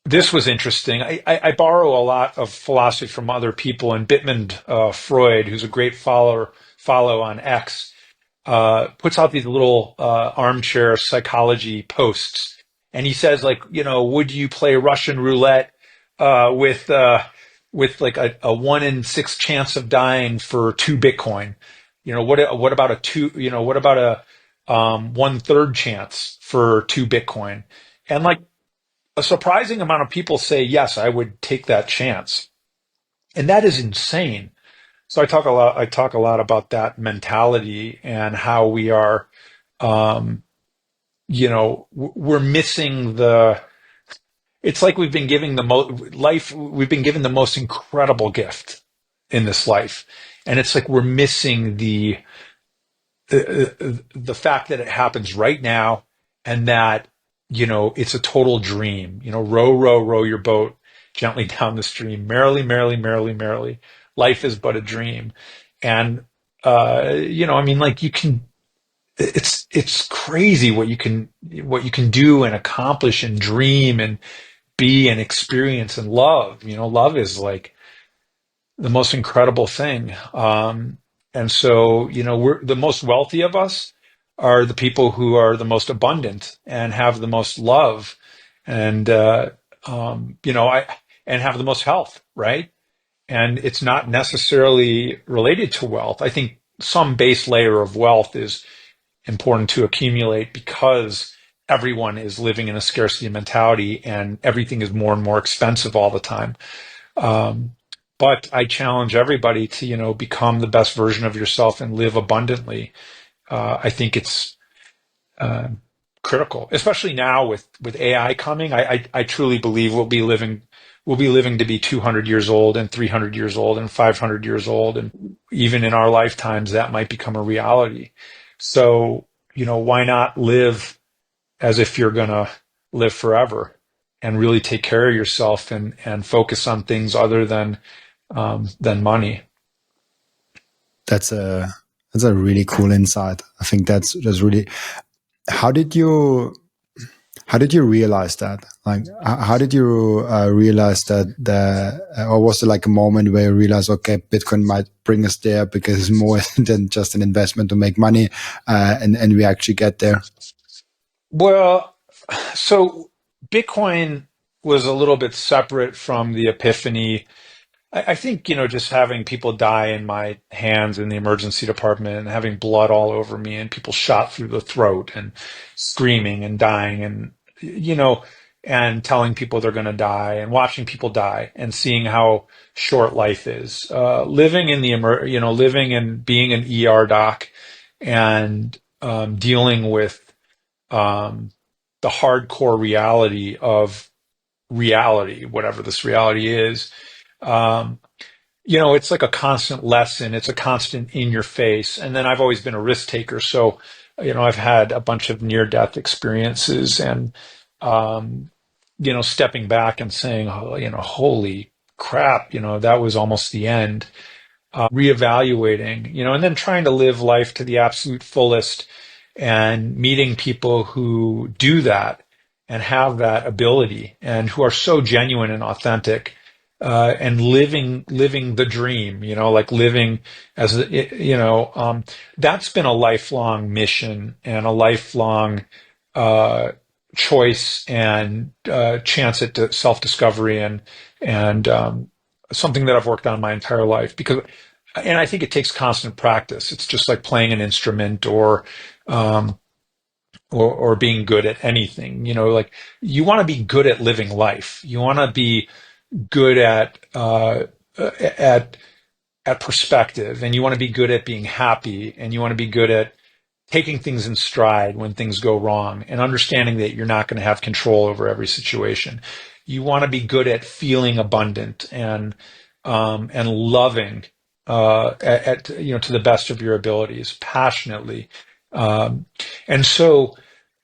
this was interesting. I borrow a lot of philosophy from other people, and Bitmund Freud, who's a great follow on X, puts out these little armchair psychology posts, and he says, like, would you play Russian roulette with like a 1 in 6 chance of dying for 2 Bitcoin? What about a two? What about a 1/3 chance for 2 Bitcoin? And like a surprising amount of people say, yes, I would take that chance. And that is insane. So I talk a lot about that mentality and how we are, um, we're missing it's like we've been giving we've been given the most incredible gift in this life. And it's like we're missing the fact that it happens right now and that it's a total dream. Row row row your boat gently down the stream, merrily merrily merrily merrily, life is but a dream. And I mean, like, you can it's crazy what you can do and accomplish and dream and be and experience and love. Love is like the most incredible thing. And so, we're the most wealthy of us are the people who are the most abundant and have the most love and, I, and have the most health, right? And it's not necessarily related to wealth. I think some base layer of wealth is important to accumulate because everyone is living in a scarcity mentality and everything is more and more expensive all the time. Um, but I challenge everybody to, become the best version of yourself and live abundantly. I think it's uh, critical, especially now with AI coming. I truly believe we'll be living to be 200 years old and 300 years old and 500 years old, and even in our lifetimes that might become a reality. So, why not live as if you're gonna live forever and really take care of yourself and focus on things other than money. That's a really cool insight. I think that's really. How did you how did you realize that? Like, how did you realize or was it like a moment where you realized, okay, Bitcoin might bring us there because it's more than just an investment to make money, and we actually get there? Well, so Bitcoin was a little bit separate from the epiphany. I think, just having people die in my hands in the emergency department and having blood all over me and people shot through the throat and screaming and dying and, and telling people they're going to die and watching people die and seeing how short life is. Living in living and being an ER doc and dealing with the hardcore reality of reality, whatever this reality is. Um, it's like a constant lesson. It's a constant in your face. And then I've always been a risk taker. So, I've had a bunch of near death experiences and, stepping back and saying, oh, holy crap, that was almost the end. Reevaluating, and then trying to live life to the absolute fullest and meeting people who do that and have that ability and who are so genuine and authentic, and living the dream, like living as, that's been a lifelong mission and a lifelong, uh, choice and, chance at self-discovery and something that I've worked on my entire life because, and I think it takes constant practice. It's just like playing an instrument um, or being good at anything. Like you want to be good at living life. You want to be good at at perspective, and you want to be good at being happy, and you want to be good at taking things in stride when things go wrong and understanding that you're not going to have control over every situation. You want to be good at feeling abundant and loving to the best of your abilities, passionately. Um, and so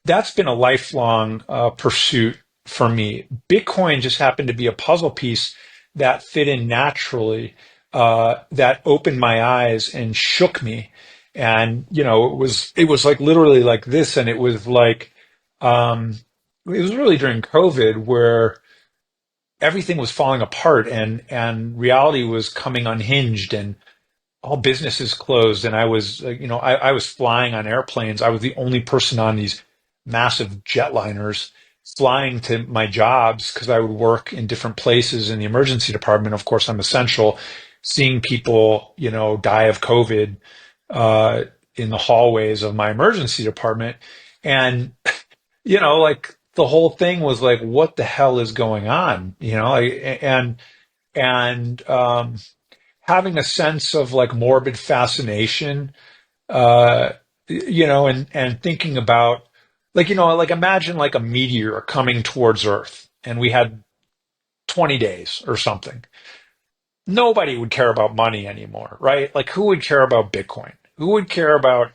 that's been a lifelong pursuit for me. Bitcoin just happened to be a puzzle piece that fit in naturally, that opened my eyes and shook me. And it was like literally like this, and it was like it was really during COVID where everything was falling apart and reality was coming unhinged and all businesses closed, and I was I was flying on airplanes. I was the only person on these massive jetliners flying to my jobs because I would work in different places in the emergency department. Of course, I'm essential. Seeing people die of COVID uh in the hallways of my emergency department, and like the whole thing was like, what the hell is going on, and having a sense of like morbid fascination, uh, and thinking about like imagine like a meteor coming towards Earth and we had 20 days or something. Nobody would care about money anymore, right? Like who would care about Bitcoin? Who would care about,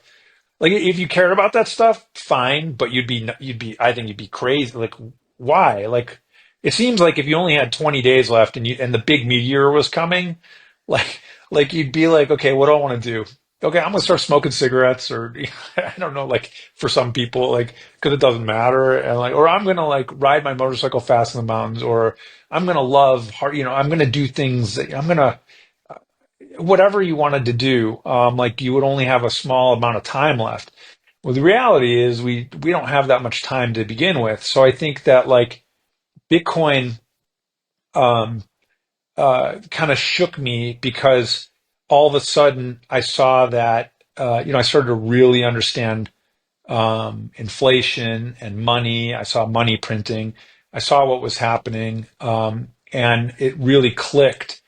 like if you cared about that stuff, fine, but I think you'd be crazy. Like why? Like it seems like if you only had 20 days left and the big meteor was coming, like you'd be like, okay, what do I want to do? Okay, I'm gonna start smoking cigarettes, or I don't know, like for some people, like because it doesn't matter, and like, or I'm gonna like ride my motorcycle fast in the mountains, or I'm gonna love hard, I'm gonna do things. I'm gonna whatever you wanted to do, like you would only have a small amount of time left. Well, the reality is we don't have that much time to begin with. So I think that like Bitcoin um, kind of shook me because all of a sudden I saw that I started to really understand inflation and money. I saw money printing. I saw what was happening, and it really clicked.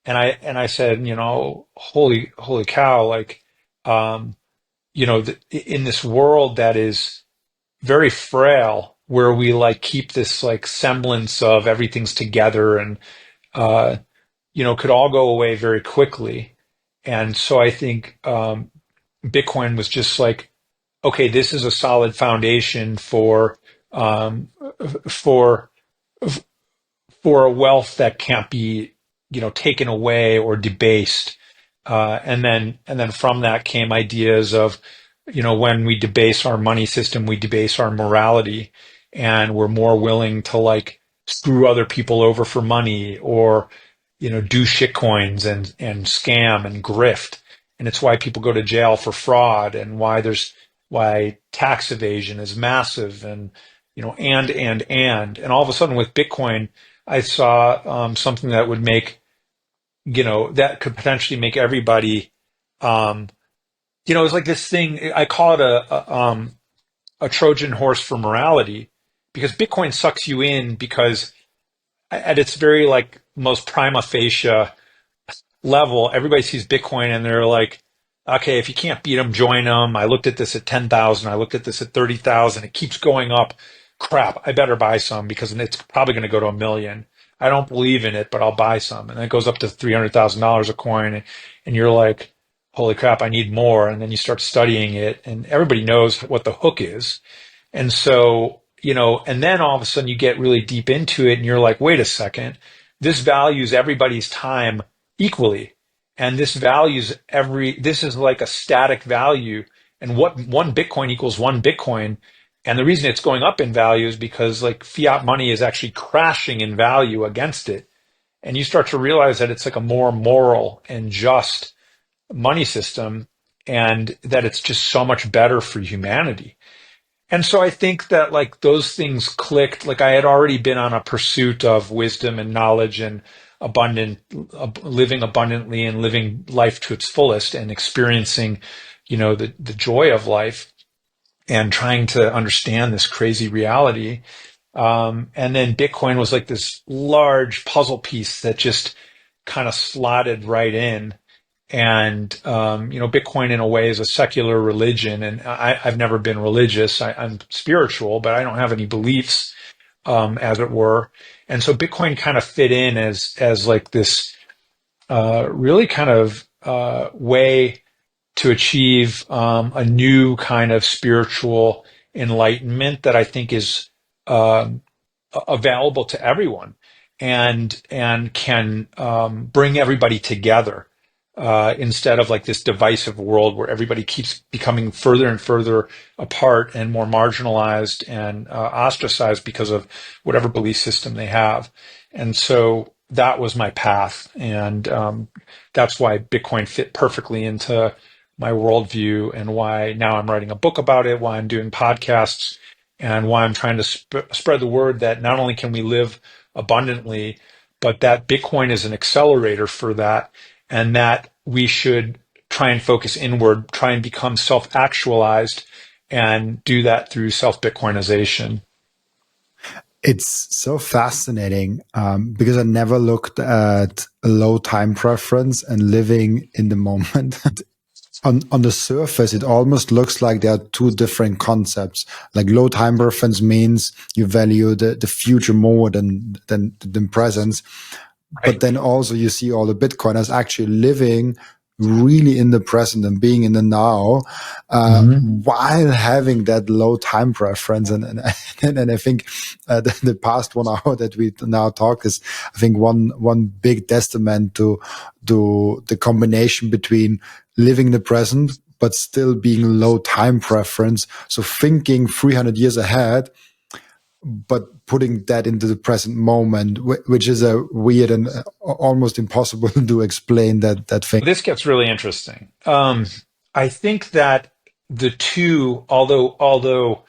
And I said, holy cow, like, um, in this world that is very frail, where we like keep this like semblance of everything's together and uh, could all go away very quickly. And so I think Bitcoin was just like, okay, this is a solid foundation um, for for a wealth that can't be, taken away or debased. And then from that came ideas of, when we debase our money system, we debase our morality, and we're more willing to like screw other people over for money or, do shit coins and scam and grift. And it's why people go to jail for fraud, and why tax evasion is massive, and and all of a sudden with Bitcoin, I saw something that would make, that could potentially make everybody, um, it's like this thing. I call it a Trojan horse for morality, because Bitcoin sucks you in because at its very like most prima facie level, everybody sees Bitcoin and they're like, okay, if you can't beat them, join them. I looked at this at 10,000. I looked at this at 30,000. It keeps going up. Crap, I better buy some because it's probably going to go to 1 million. I don't believe in it, but I'll buy some. And then it goes up to $300,000 a coin. And you're like, holy crap, I need more. And then you start studying it, and everybody knows what the hook is. And so, and then all of a sudden you get really deep into it and you're like, wait a second, this values everybody's time equally. And this is like a static value. And what one Bitcoin equals one Bitcoin. And the reason it's going up in value is because like fiat money is actually crashing in value against it. And you start to realize that it's like a more moral and just money system, and that it's just so much better for humanity. And so I think that like those things clicked. Like I had already been on a pursuit of wisdom and knowledge and living abundantly and living life to its fullest and experiencing, the joy of life and trying to understand this crazy reality. And then Bitcoin was like this large puzzle piece that just kind of slotted right in. And, Bitcoin in a way is a secular religion. And I've never been religious. I'm spiritual, but I don't have any beliefs, as it were. And so Bitcoin kind of fit in as like this, really kind of, way to achieve, a new kind of spiritual enlightenment that I think is, um, available to everyone, and can, bring everybody together, instead of like this divisive world where everybody keeps becoming further and further apart and more marginalized and, ostracized because of whatever belief system they have. And so that was my path, and, that's why Bitcoin fit perfectly into my worldview, and why now I'm writing a book about it, why I'm doing podcasts, and why I'm trying to spread the word that not only can we live abundantly, but that Bitcoin is an accelerator for that, and that we should try and focus inward, try and become self-actualized, and do that through self-Bitcoinization. It's so fascinating because I never looked at a low time preference and living in the moment. On the surface, it almost looks like there are two different concepts. Like low time preference means you value the future more than presence. But Right. then also you see all the Bitcoiners actually living really in the present and being in the now, while having that low time preference. And I think the past 1 hour that we now talk is, I think, one big testament to the combination between living the present but still being low time preference. So thinking 300 years ahead, but putting that into the present moment, which is a weird and almost impossible to explain that thing. This gets really interesting. I think that the two, although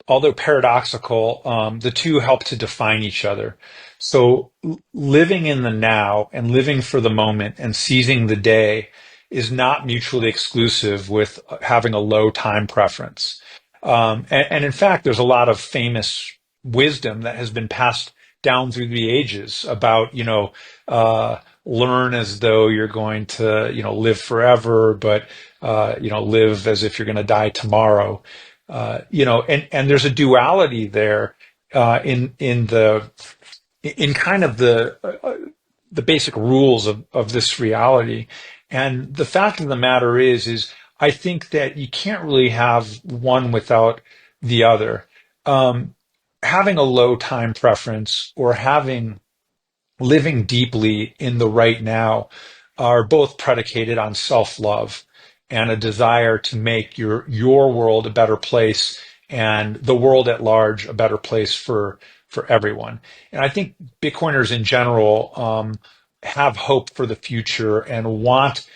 paradoxical, the two help to define each other. So living in the now and living for the moment and seizing the day is not mutually exclusive with having a low time preference. And in fact, there's a lot of famous wisdom that has been passed down through the ages about, learn as though you're going to, live forever, but, live as if you're going to die tomorrow. And there's a duality there, in kind of the basic rules of this reality. And the fact of the matter is I think that you can't really have one without the other. Having a low time preference or living deeply in the right now are both predicated on self-love and a desire to make your world a better place and the world at large a better place for everyone. And I think Bitcoiners in general, have hope for the future and want,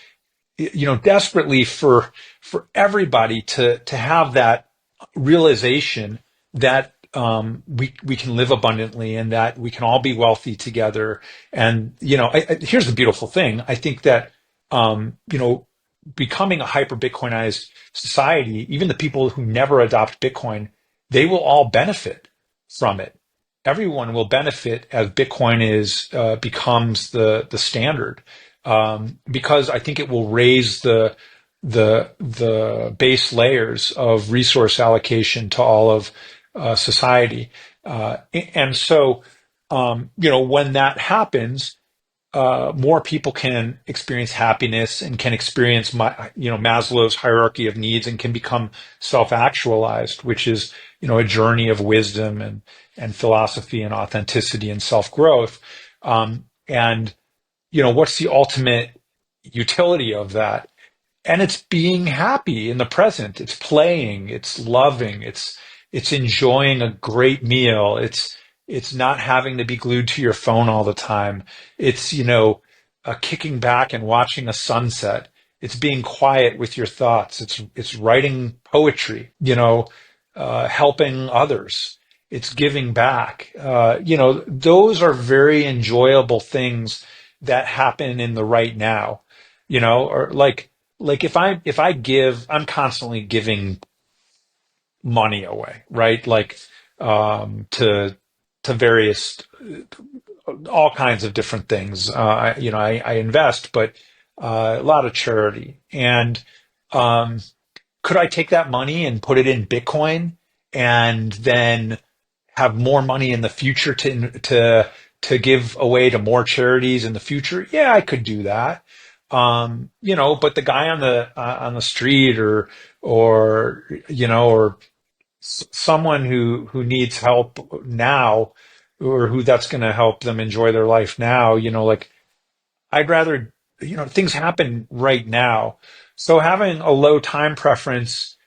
desperately for everybody to have that realization that, we can live abundantly and that we can all be wealthy together. And here's the beautiful thing. I think that, becoming a hyper Bitcoinized society, even the people who never adopt Bitcoin, they will all benefit from it. Everyone will benefit as Bitcoin becomes the standard, because I think it will raise the base layers of resource allocation to all of, society, and so, when that happens, more people can experience happiness and can experience Maslow's hierarchy of needs and can become self-actualized, which is, a journey of wisdom and philosophy and authenticity and self-growth. And, what's the ultimate utility of that? And it's being happy in the present. It's playing, it's loving, it's enjoying a great meal. It's not having to be glued to your phone all the time. It's, kicking back and watching a sunset. It's being quiet with your thoughts. It's writing poetry, helping others. It's giving back. Those are very enjoyable things that happen in the right now, or like if I give, I'm constantly giving money away, right? Like to various all kinds of different things. I invest, but a lot of charity. And um, could I take that money and put it in Bitcoin and then have more money in the future to give away to more charities in the future? Yeah, I could do that. But the guy on the street or someone who needs help now, or who that's going to help them enjoy their life now, like I'd rather, things happen right now. So having a low time preference,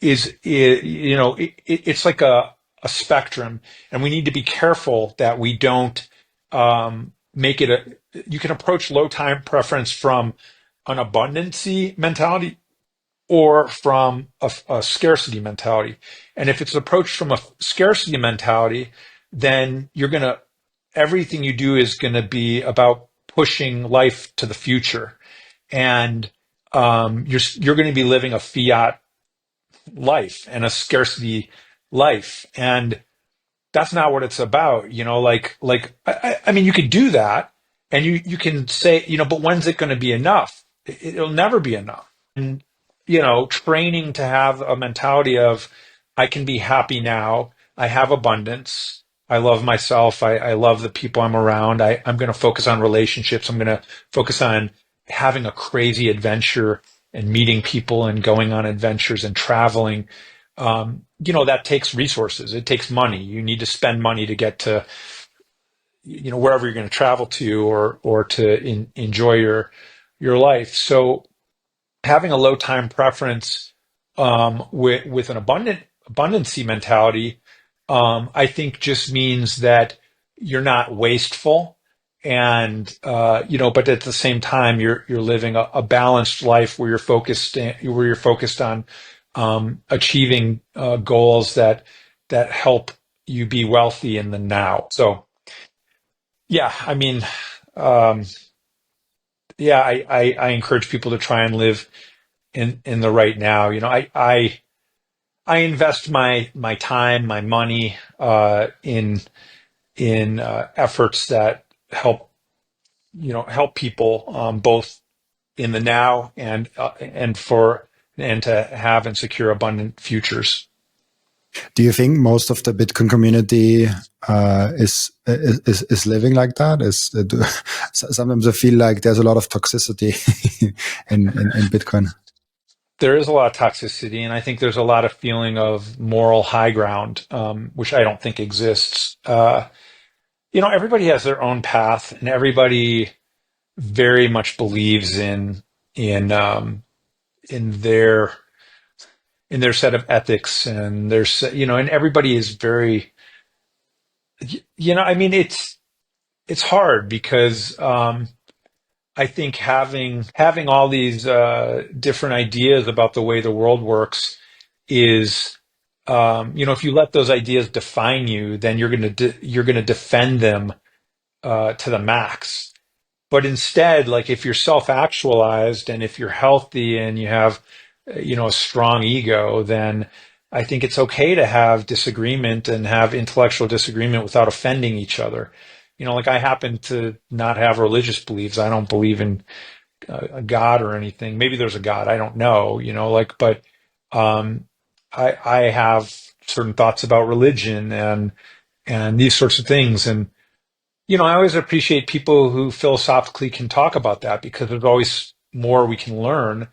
it's like a spectrum, and we need to be careful that we don't make it you can approach low time preference from an abundancy mentality or from a scarcity mentality. And if it's approached from a scarcity mentality, then everything you do is going to be about pushing life to the future. And you're going to be living a fiat life and a scarcity life. And that's not what it's about. I mean, you could do that and you can say, but when's it going to be enough? It'll never be enough. And, training to have a mentality of, I can be happy now. I have abundance. I love myself. I love the people I'm around. I'm going to focus on relationships. I'm going to focus on having a crazy adventure and meeting people and going on adventures and traveling. That takes resources. It takes money. You need to spend money to get to, wherever you're going to travel to, or to enjoy your life. So having a low time preference with an abundancy mentality, I think just means that you're not wasteful, and but at the same time you're living a balanced life where you're focused on achieving goals that help you be wealthy in the now. So yeah, I mean, um, yeah, I encourage people to try and live in the right now. I invest my time, my money in efforts that help people, both in the now and to have and secure abundant futures. Do you think most of the Bitcoin community is living like that? Sometimes I feel like there's a lot of toxicity in Bitcoin. There is a lot of toxicity, and I think there's a lot of feeling of moral high ground, which I don't think exists. Everybody has their own path, and everybody very much believes in their set of ethics, and and everybody is very, I mean, it's hard because I think having all these different ideas about the way the world works is, if you let those ideas define you, then you're gonna defend them to the max. But instead, like if you're self-actualized and if you're healthy and you have, a strong ego, then I think it's okay to have disagreement and have intellectual disagreement without offending each other. Like I happen to not have religious beliefs. I don't believe in a God or anything. Maybe there's a God. I don't know, but um, I have certain thoughts about religion and these sorts of things. And I always appreciate people who philosophically can talk about that because there's always more we can learn.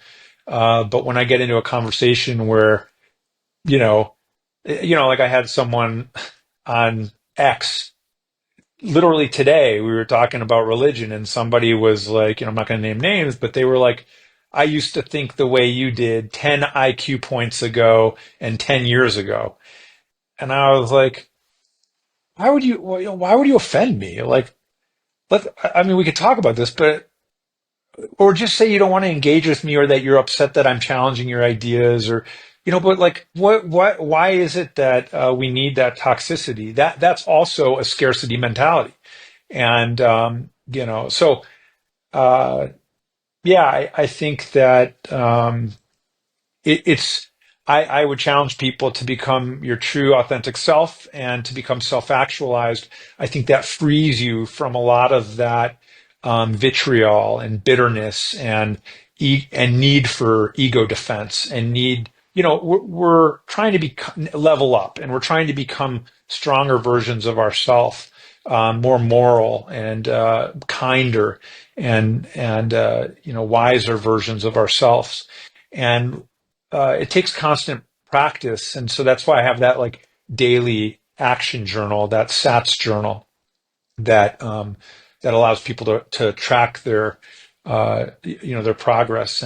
But when I get into a conversation where, like I had someone on X literally today we were talking about religion, and somebody was like, I'm not going to name names, but they were like, I used to think the way you did 10 IQ points ago and 10 years ago. And I was like, why would you offend me? Like, I mean, we could talk about this, but, or just say you don't want to engage with me, or that you're upset that I'm challenging your ideas, or, but like, why is it that we need that toxicity? That's also a scarcity mentality. And, so, uh, yeah, I think that, it's I would challenge people to become your true authentic self and to become self-actualized. I think that frees you from a lot of that vitriol and bitterness and and need for ego defense and need. We're trying to level up, and we're trying to become stronger versions of ourselves, more moral and kinder and wiser versions of ourselves. And it takes constant practice, and so that's why I have that like daily action journal, that SATS journal that allows people to track their progress.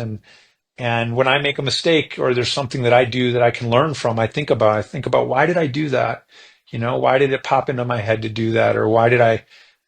And when I make a mistake, or there's something that I do that I can learn from, I think about why did I do that? Why did it pop into my head to do that? Or why did I,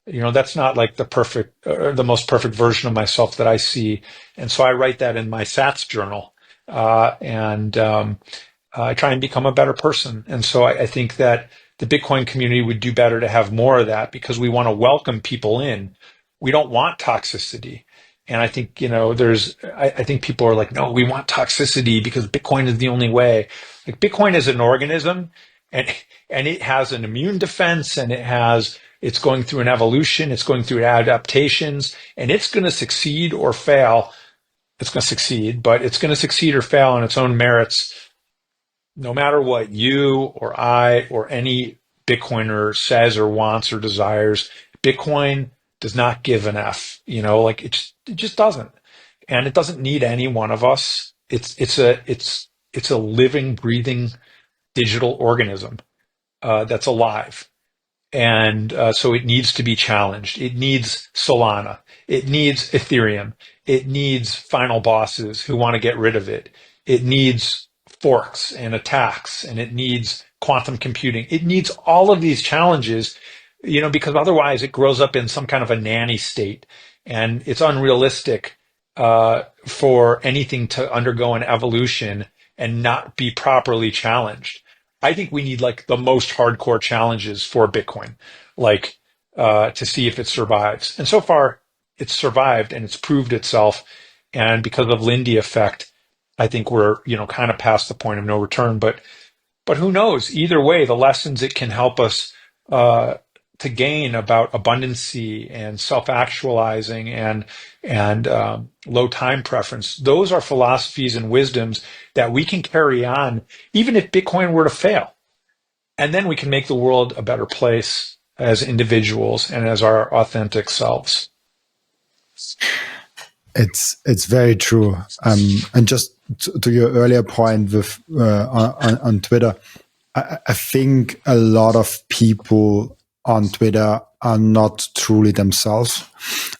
that's not like the perfect or the most perfect version of myself that I see. And so I write that in my SATS journal. And I try and become a better person. And so I think that the Bitcoin community would do better to have more of that, because we want to welcome people in. We don't want toxicity. And I think, I think people are like, no, we want toxicity because Bitcoin is the only way. Like, Bitcoin is an organism, and it has an immune defense, and it's going through an evolution. It's going through adaptations, and it's going to succeed or fail. It's going to succeed, but it's going to succeed or fail on its own merits, no matter what you or I or any Bitcoiner says or wants or desires. Bitcoin does not give an F, like it just doesn't. And it doesn't need any one of us. It's a living, breathing digital organism that's alive. And so it needs to be challenged. It needs Solana. It needs Ethereum. It needs final bosses who want to get rid of it. It needs forks and attacks, and it needs quantum computing. It needs all of these challenges, because otherwise it grows up in some kind of a nanny state, and it's unrealistic for anything to undergo an evolution and not be properly challenged. I think we need like the most hardcore challenges for Bitcoin, like to see if it survives. And so far, it's survived and it's proved itself. And because of Lindy effect, I think we're kind of past the point of no return. But who knows? Either way, the lessons it can help us to gain about abundancy and self-actualizing and low time preference. Those are philosophies and wisdoms that we can carry on, even if Bitcoin were to fail. And then we can make the world a better place as individuals and as our authentic selves. It's very true. And just to your earlier point with on Twitter, I think a lot of people on Twitter are not truly themselves.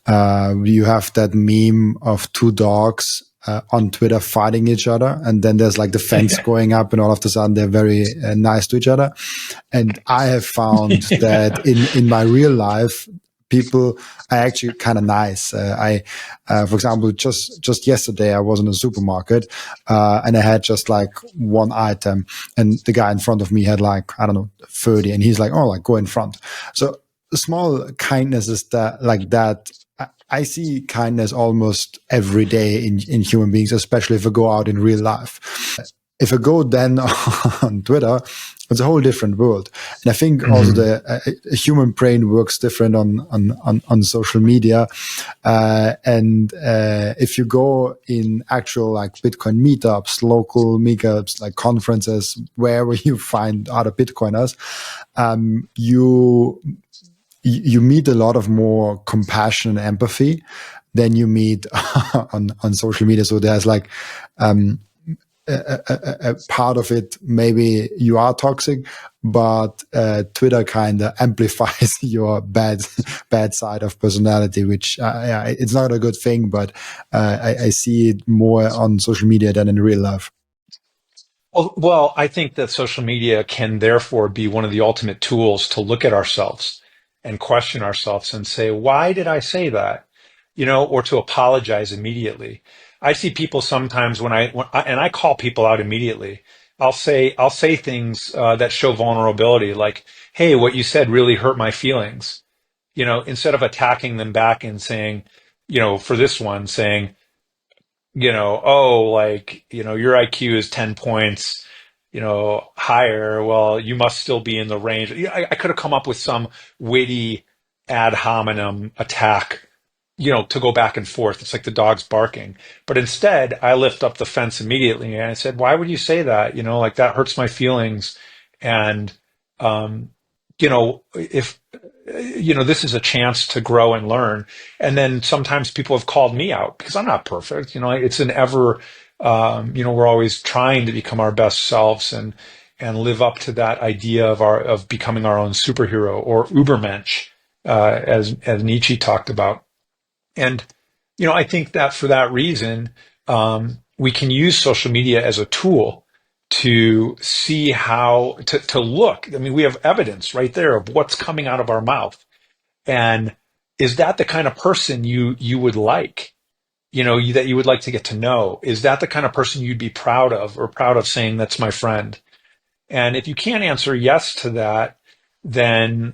You have that meme of two dogs on Twitter fighting each other, and then there's like the fence going up, and all of a sudden they're very nice to each other. And I have found that in my real life, people are actually kind of nice. For example, just yesterday, I was in a supermarket, and I had just like one item, and the guy in front of me had like, I don't know, 30, and he's like, oh, like go in front. So small kindnesses that I see kindness almost every day in human beings, especially if I go out in real life. If I go then on Twitter, it's a whole different world. And I think also the human brain works different on social media. And if you go in actual like Bitcoin meetups, local meetups, like conferences, wherever you find other Bitcoiners, you meet a lot of more compassion and empathy than you meet on social media. So there's like, a part of it, maybe you are toxic, but Twitter kind of amplifies your bad side of personality, which yeah, it's not a good thing, but I see it more on social media than in real life. Well, I think that social media can therefore be one of the ultimate tools to look at ourselves and question ourselves and say, why did I say that? Or to apologize immediately. I see people sometimes and I call people out immediately. I'll say things that show vulnerability, like, "Hey, what you said really hurt my feelings." Instead of attacking them back and saying, for this one, saying, oh, like, your IQ is 10 points, higher. Well, you must still be in the range. I could have come up with some witty ad hominem attack, to go back and forth. It's like the dog's barking. But instead, I lift up the fence immediately and I said, why would you say that? Like that hurts my feelings. And, if, this is a chance to grow and learn. And then sometimes people have called me out because I'm not perfect. It's an ever, we're always trying to become our best selves and live up to that idea of becoming our own superhero or Ubermensch, as Nietzsche talked about. And, I think that for that reason, we can use social media as a tool to see to look. I mean, we have evidence right there of what's coming out of our mouth. And is that the kind of person you would like, that you would like to get to know? Is that the kind of person you'd be proud of, or proud of saying that's my friend? And if you can't answer yes to that, then,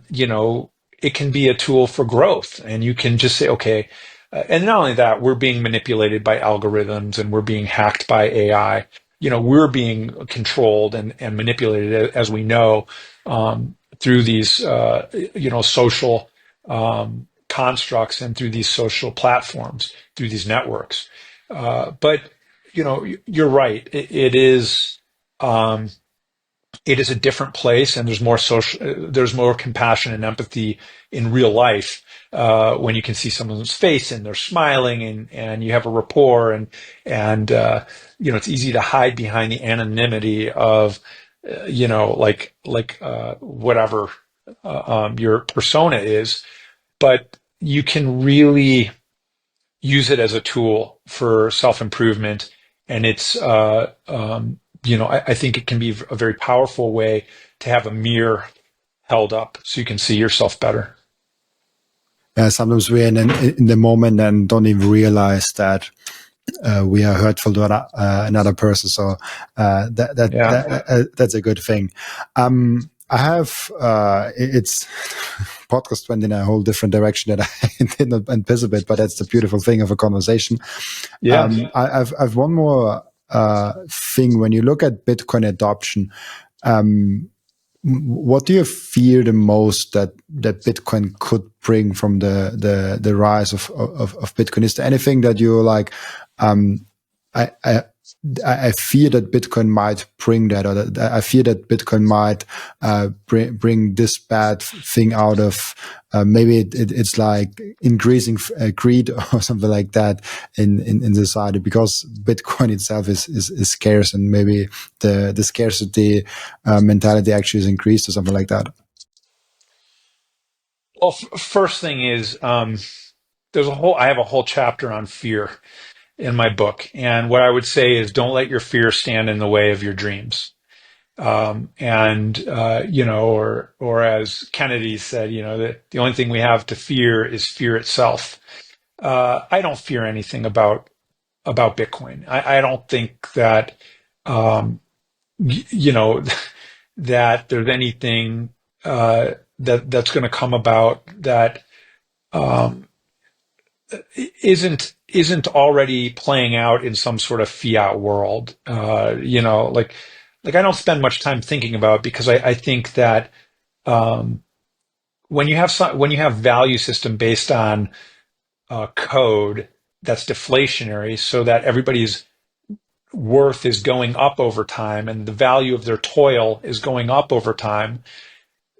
it can be a tool for growth. And you can just say, okay, and not only that, we're being manipulated by algorithms and we're being hacked by AI. We're being controlled and manipulated, as we know, through these, social constructs and through these social platforms, through these networks. But, you're right. It is a different place, and there's more compassion and empathy in real life when you can see someone's face and they're smiling and you have a rapport, and it's easy to hide behind the anonymity of whatever your persona is, but you can really use it as a tool for self-improvement. And I think it can be a very powerful way to have a mirror held up so you can see yourself better. Sometimes we're in the moment and don't even realize that we are hurtful to another person. So that's a good thing. I have it's podcast went in a whole different direction that I did not anticipate, but that's the beautiful thing of a conversation. Yeah. I've one more thing. When you look at Bitcoin adoption, what do you fear the most that Bitcoin could bring from the rise of Bitcoin? Is there anything that you're like, I fear that Bitcoin might bring that, or that I fear that Bitcoin might bring this bad thing out of maybe it's like increasing greed or something like that in society, because Bitcoin itself is scarce, and maybe the scarcity mentality actually is increased or something like that. Well, first thing is, I have a whole chapter on fear in my book. And what I would say is, don't let your fear stand in the way of your dreams. Or as Kennedy said, that the only thing we have to fear is fear itself. I don't fear anything about Bitcoin. I don't think that, that there's anything that's going to come about that isn't already playing out in some sort of fiat world. Like I don't spend much time thinking about it, because I think that when you have value system based on code that's deflationary, so that everybody's worth is going up over time and the value of their toil is going up over time,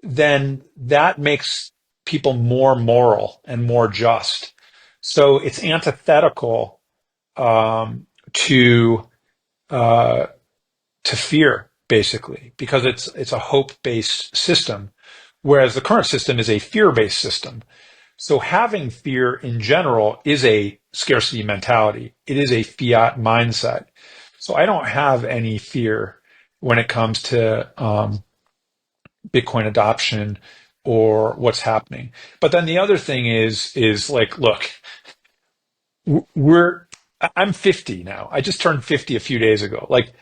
then that makes people more moral and more just. So it's antithetical to to fear, basically, because it's a hope-based system, whereas the current system is a fear-based system. So having fear in general is a scarcity mentality. It is a fiat mindset. So I don't have any fear when it comes to Bitcoin adoption or what's happening. But then the other thing is like, look, I'm 50 now. I just turned 50 a few days ago. Like,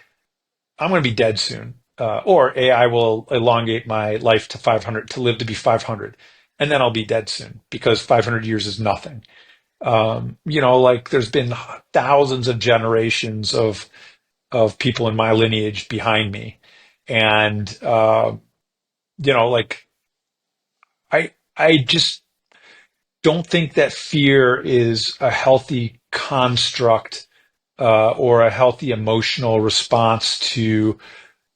I'm going to be dead soon. Or AI will elongate my life to 500, to live to be 500. And then I'll be dead soon because 500 years is nothing. Like there's been thousands of generations of people in my lineage behind me. And, like I just don't think that fear is a healthy construct, or a healthy emotional response to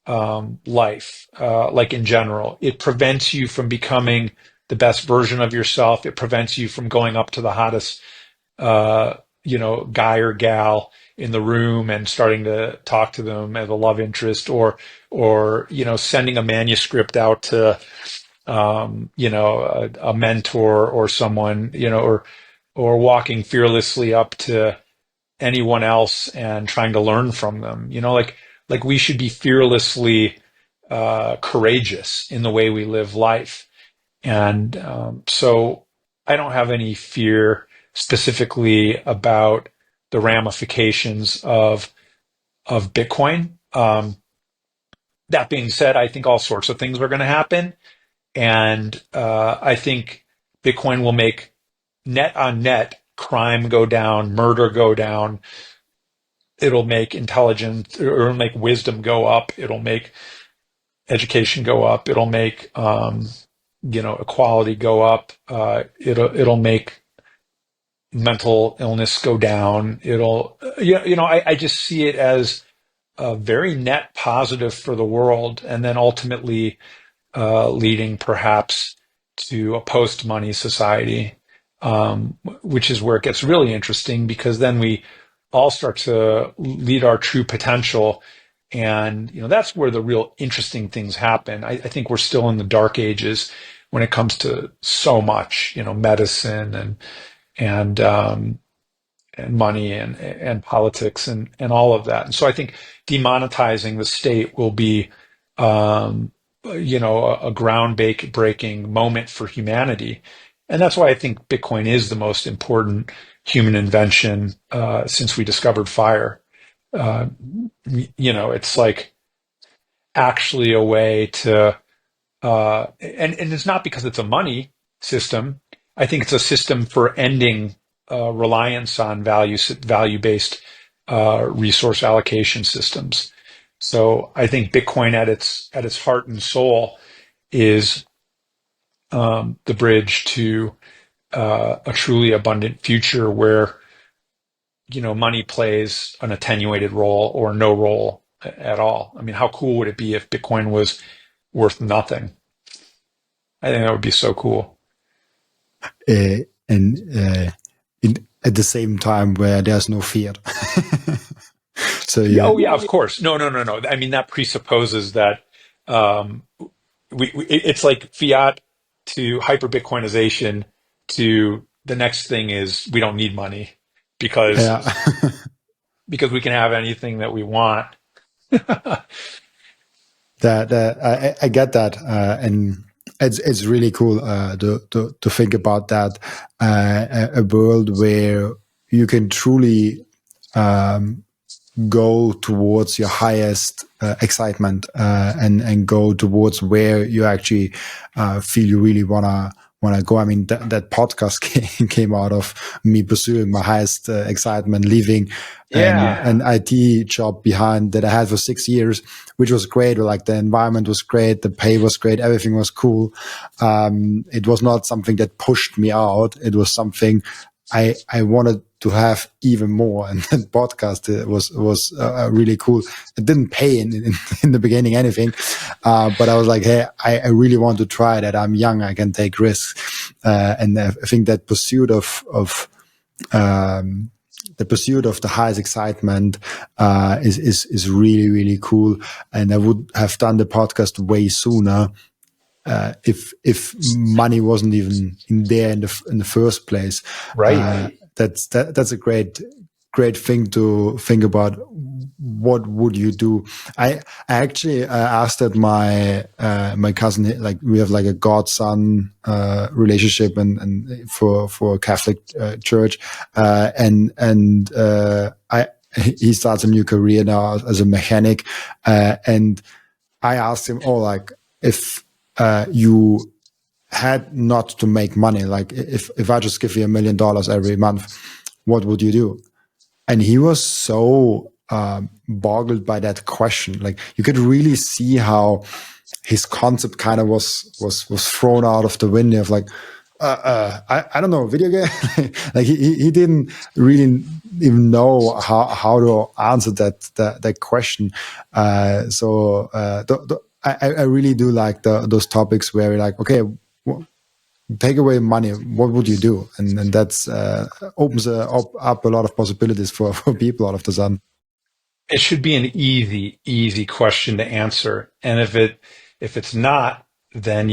life, like in general. It prevents you from becoming the best version of yourself. It prevents you from going up to the hottest, guy or gal in the room and starting to talk to them as a love interest, or sending a manuscript out to, a mentor or someone, or walking fearlessly up to anyone else and trying to learn from them. Like we should be fearlessly courageous in the way we live life. And so I don't have any fear specifically about the ramifications of Bitcoin. That being said, I think all sorts of things are going to happen. And I think Bitcoin will make net on net crime go down, murder go down. It'll make intelligence, or it'll make wisdom go up. It'll make education go up. It'll make equality go up. It'll make mental illness go down. I just see it as a very net positive for the world, and then ultimately leading perhaps to a post-money society, which is where it gets really interesting, because then we all start to lead our true potential. And, that's where the real interesting things happen. I think we're still in the dark ages when it comes to so much, medicine and money and politics and all of that. And so I think demonetizing the state will be, a breaking moment for humanity. And that's why I think Bitcoin is the most important human invention since we discovered fire. It's like actually a way to, and it's not because it's a money system. I think it's a system for ending reliance on value-based resource allocation systems. So I think Bitcoin at its heart and soul is the bridge to a truly abundant future where money plays an attenuated role or no role at all. I mean, how cool would it be if Bitcoin was worth nothing? I think that would be so cool. At the same time where there's no fiat. So yeah. Oh yeah, of course. No. I mean, that presupposes that it's like fiat to hyper Bitcoinization to the next thing is we don't need money because we can have anything that we want. I get that, and it's really cool to think about that, a world where you can truly go towards your highest excitement, and go towards where you actually feel you really wanna go. I mean, that podcast came out of me pursuing my highest excitement, leaving an IT job behind that I had for 6 years, which was great. Like the environment was great, the pay was great, everything was cool. It was not something that pushed me out. It was something I wanted to have even more. And that podcast was really cool. It didn't pay in the beginning anything, but I was like, hey, I really want to try that. I'm young, I can take risks, and I think that pursuit of the pursuit of the highest excitement is really, really cool. And I would have done the podcast way sooner if money wasn't even in there in the first place. Right. That's a great thing to think about. What would you do? I actually asked that my cousin, like we have like a godson relationship and for Catholic church, and he starts a new career now as a mechanic, and I asked him, oh, like if you had not to make money, like if I just give you $1 million every month, what would you do? And he was so boggled by that question. Like you could really see how his concept kind of was thrown out of the window of like, I don't know, video game. Like he didn't really even know how to answer that question. I really do like those topics where you're like, okay, take away money, what would you do? And that's opens up a lot of possibilities for people all of the sudden. It should be an easy question to answer. And if it's not, then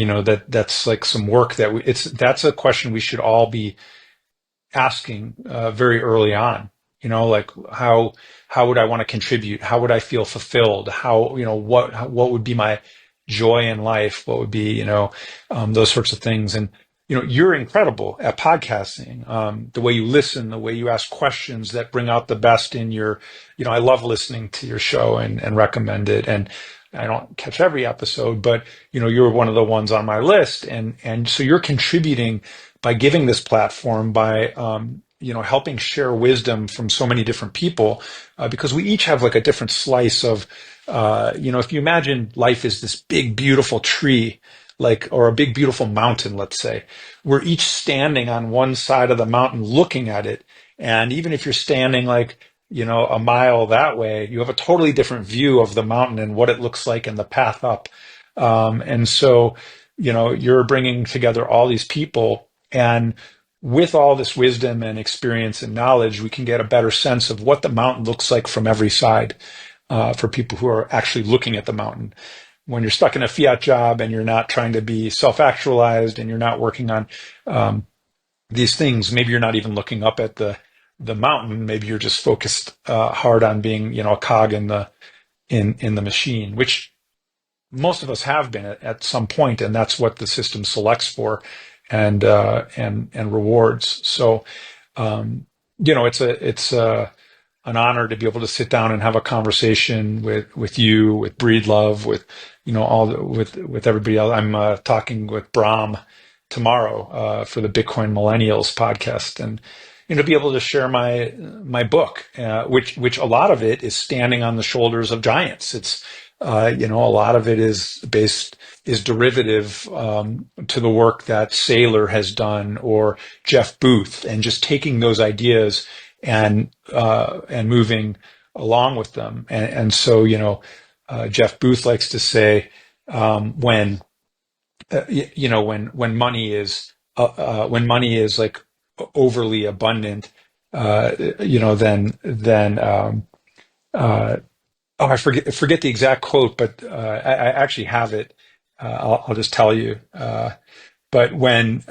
that's like some work that's a question we should all be asking very early on. Like how would I want to contribute? How would I feel fulfilled? What would be my joy in life? What would be those sorts of things? And you're incredible at podcasting. The way you listen, the way you ask questions that bring out the best in your. I love listening to your show and recommend it. And I don't catch every episode, but you're one of the ones on my list, and so you're contributing by giving this platform, by helping share wisdom from so many different people, because we each have like a different slice of, if you imagine life is this big, beautiful tree, or a big, beautiful mountain, let's say, we're each standing on one side of the mountain looking at it. And even if you're standing like, a mile that way, you have a totally different view of the mountain and what it looks like and the path up. And so, you're bringing together all these people, and with all this wisdom and experience and knowledge, we can get a better sense of what the mountain looks like from every side, for people who are actually looking at the mountain. When you're stuck in a fiat job and you're not trying to be self-actualized and you're not working on these things, maybe you're not even looking up at the mountain. Maybe you're just focused hard on being, a cog in the machine, which most of us have been at some point, and that's what the system selects for and rewards. So, it's an honor to be able to sit down and have a conversation with you, with Breedlove, with with everybody else. I'm talking with Brahm tomorrow for the Bitcoin Millennials podcast, and be able to share my book, which a lot of it is standing on the shoulders of giants. It's a lot of it is derivative to the work that Seyr has done, or Jeff Booth, and just taking those ideas and moving along with them. And so, Jeff Booth likes to say, when when money is like overly abundant, then I forget the exact quote, but I actually have it. I'll just tell you. But when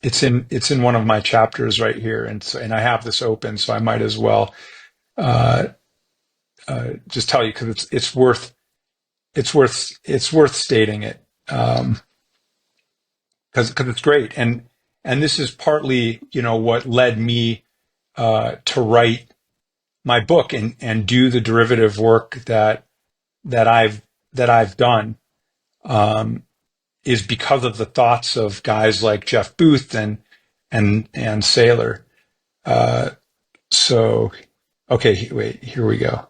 it's in one of my chapters right here, and I have this open, so I might as well just tell you, because it's worth stating it, because it's great, and this is partly what led me to write my book and do the derivative work that I've done, is because of the thoughts of guys like Jeff Booth and Seyr. So, okay, wait, here we go.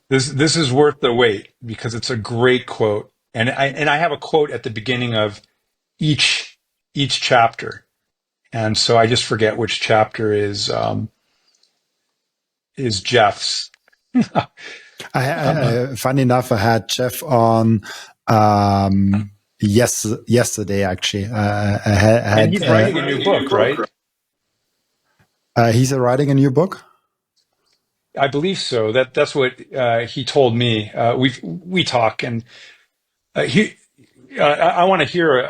This is worth the wait, because it's a great quote, and I have a quote at the beginning of each chapter, and so I just forget which chapter is Jeff's. Funny enough, I had Jeff on yesterday actually. And he's writing a new book, right? He's writing a new book. I believe so. That's what he told me. We talk, and he. I want to hear,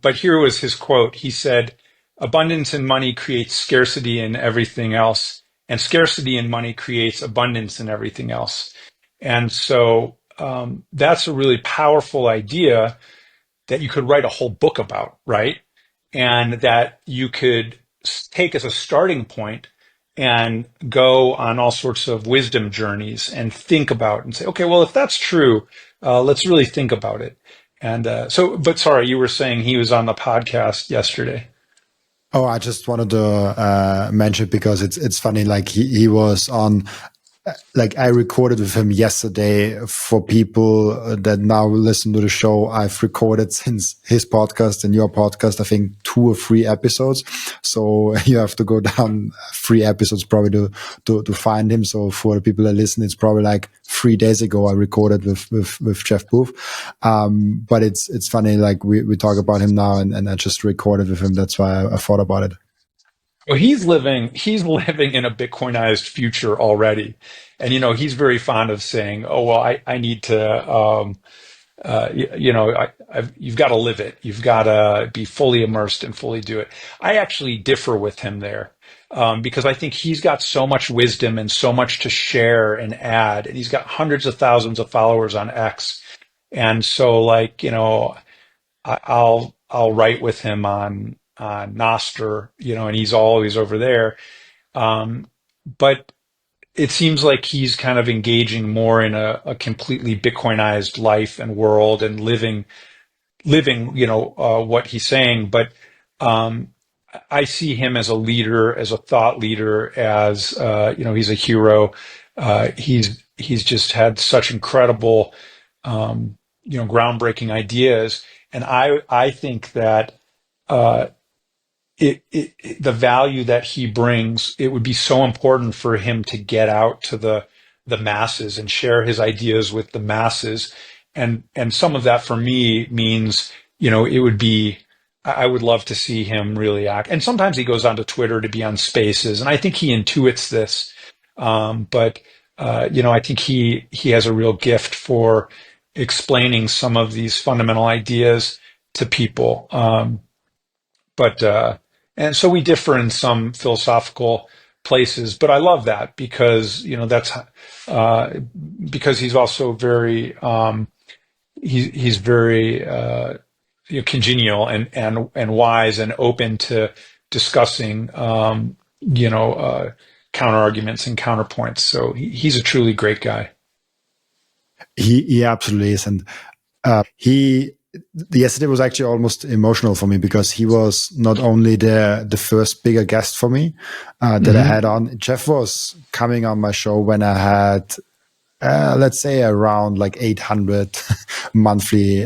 but here was his quote. He said, "Abundance in money creates scarcity in everything else, and scarcity in money creates abundance in everything else." And so that's a really powerful idea that you could write a whole book about, right? And that you could take as a starting point and go on all sorts of wisdom journeys and think about and say, okay, well, if that's true, let's really think about it. And but sorry, you were saying he was on the podcast yesterday. Oh, I just wanted to mention because it's funny. Like he was on. Like I recorded with him yesterday. For people that now listen to the show, I've recorded since his podcast and your podcast, I think 2 or 3 episodes. So you have to go down 3 episodes probably to find him. So for the people that listen, it's probably like 3 days ago I recorded with Jeff Booth. But it's funny. Like we talk about him now and I just recorded with him. That's why I thought about it. Well, he's living in a Bitcoinized future already. And, he's very fond of saying, oh, well, I need to, you've got to live it. You've got to be fully immersed and fully do it. I actually differ with him there, because I think he's got so much wisdom and so much to share and add. And he's got hundreds of thousands of followers on X. And so, like, I'll write with him on Noster, and he's always over there. But it seems like he's kind of engaging more in a completely Bitcoinized life and world and living, what he's saying. But um, I see him as a leader, as a thought leader, as he's a hero. He's just had such incredible, groundbreaking ideas, and I think that. Uh, the value that he brings, it would be so important for him to get out to the masses and share his ideas with the masses. And some of that for me means, it would be, I would love to see him really act. And sometimes he goes onto Twitter to be on spaces, and I think he intuits this. But I think he has a real gift for explaining some of these fundamental ideas to people. But and so we differ in some philosophical places, but I love that because that's uh, because he's also very he's very congenial and wise and open to discussing counter arguments and counterpoints. So he's a truly great guy. He absolutely is, and he yesterday was actually almost emotional for me because he was not only the first bigger guest for me that I had on. Jeff was coming on my show when I had let's say around like 800 monthly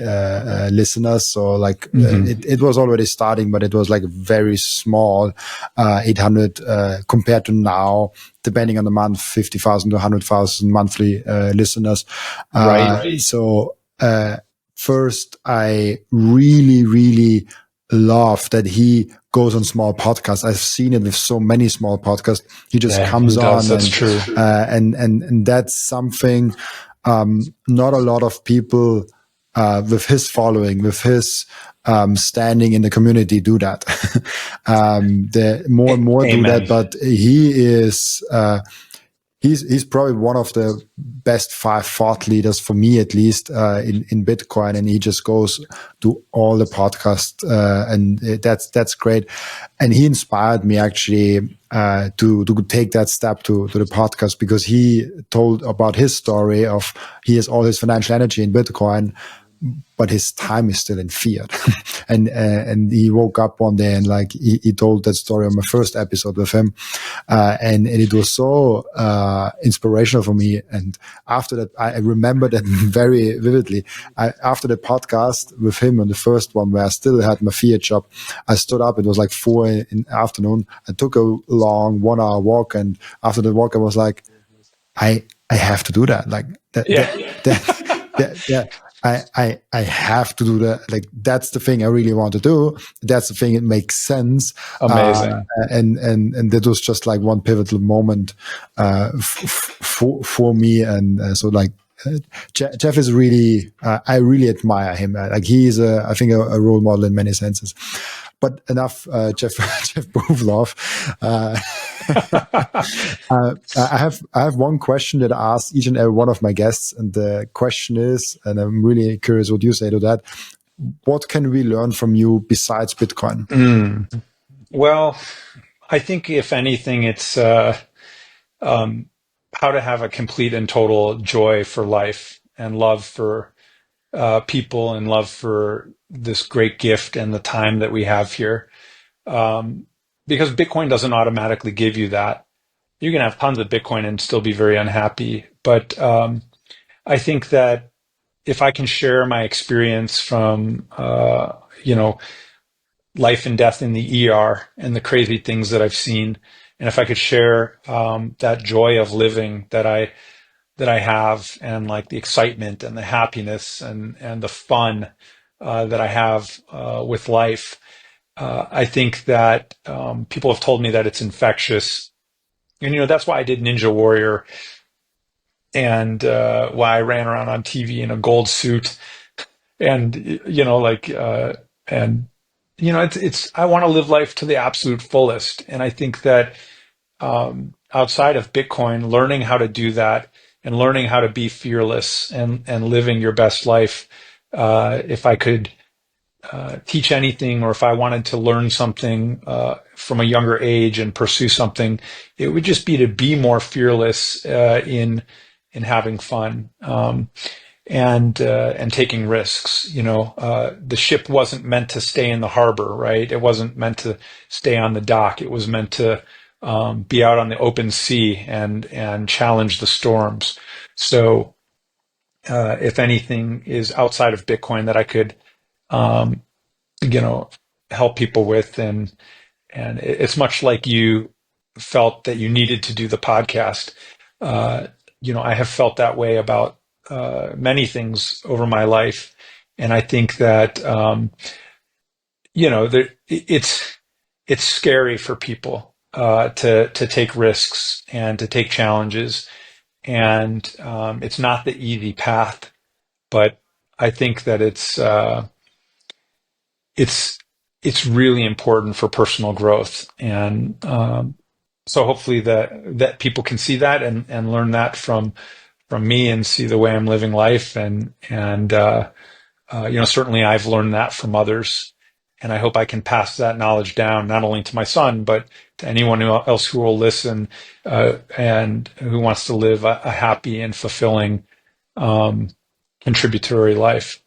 listeners. So like it was already starting, but it was like very small, 800 compared to now, depending on the month, 50,000 to 100,000 monthly listeners. Right. So first, I really, really love that he goes on small podcasts. I've seen it with so many small podcasts. He just comes on, That's true. And that's something not a lot of people with his following, with his standing in the community do that. The more and more do that, but he is. He's probably one of the best 5 thought leaders for me, at least in Bitcoin, and he just goes to all the podcasts, and that's great. And he inspired me actually to take that step to the podcast because he told about his story of he has all his financial energy in Bitcoin, but his time is still in fiat. and he woke up one day and like he told that story on my first episode with him, and it was so inspirational for me. And after that, I remember that very vividly. After the podcast with him on the first one, where I still had my fiat shop, I stood up. It was like 4 in the afternoon. I took a long 1-hour walk, and after the walk, I was like, I have to do that. Like that. Yeah. Yeah. I have to do that. Like, that's the thing I really want to do. That's the thing. It makes sense. Amazing. And that was just like one pivotal moment, for me. And so like, Jeff is really, I really admire him. Like, he's I think a role model in many senses. But enough, Jeff, Jeff Bovlov. I have one question that I ask each and every one of my guests, and the question is, and I'm really curious what you say to that. What can we learn from you besides Bitcoin? Well, I think if anything, it's how to have a complete and total joy for life and love for people and love for this great gift and the time that we have here. Because Bitcoin doesn't automatically give you that. You can have tons of Bitcoin and still be very unhappy. But I think that if I can share my experience from, life and death in the ER and the crazy things that I've seen, and if I could share that joy of living that I have, and like the excitement and the happiness and the fun that I have with life, I think that people have told me that it's infectious, and that's why I did Ninja Warrior, and why I ran around on TV in a gold suit, and and it's I want to live life to the absolute fullest, and I think that outside of Bitcoin, learning how to do that and learning how to be fearless and living your best life. If I could teach anything, or if I wanted to learn something from a younger age and pursue something, it would just be to be more fearless in having fun. And taking risks. The ship wasn't meant to stay in the harbor, right? It wasn't meant to stay on the dock. It was meant to be out on the open sea and challenge the storms. So, if anything is outside of Bitcoin that I could, um, help people with, and it's much like you felt that you needed to do the podcast. I have felt that way about many things over my life, and I think that it's scary for people to take risks and to take challenges, and it's not the easy path. But I think that it's it's really important for personal growth, and so hopefully that people can see that and learn that from me and see the way I'm living life, and certainly I've learned that from others, and I hope I can pass that knowledge down not only to my son but to anyone else who will listen, and who wants to live a happy and fulfilling contributory life.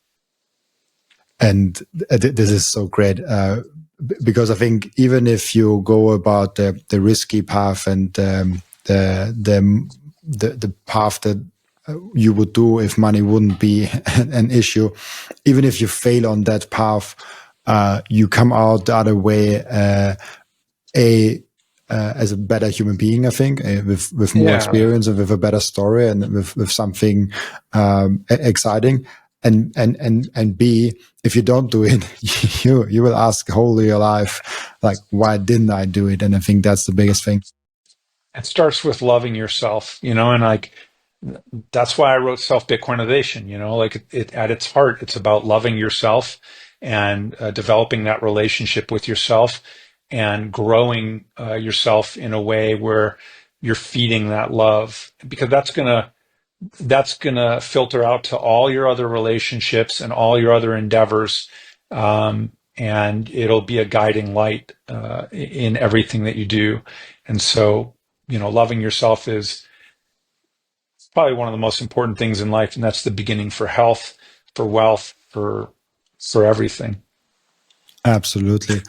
And this is so great, because I think even if you go about the risky path and the path that you would do if money wouldn't be an issue, even if you fail on that path, you come out the other way as a better human being, I think, with more experience and with a better story and with something exciting. And B, if you don't do it, you will ask whole your life, like, why didn't I do it? And I think that's the biggest thing. It starts with loving yourself, and like that's why I wrote Self Bitcoinization. Like at its heart, it's about loving yourself and developing that relationship with yourself and growing yourself in a way where you're feeding that love, because that's gonna filter out to all your other relationships and all your other endeavors, and it'll be a guiding light in everything that you do. And so, loving yourself is probably one of the most important things in life, and that's the beginning for health, for wealth, for everything. Absolutely.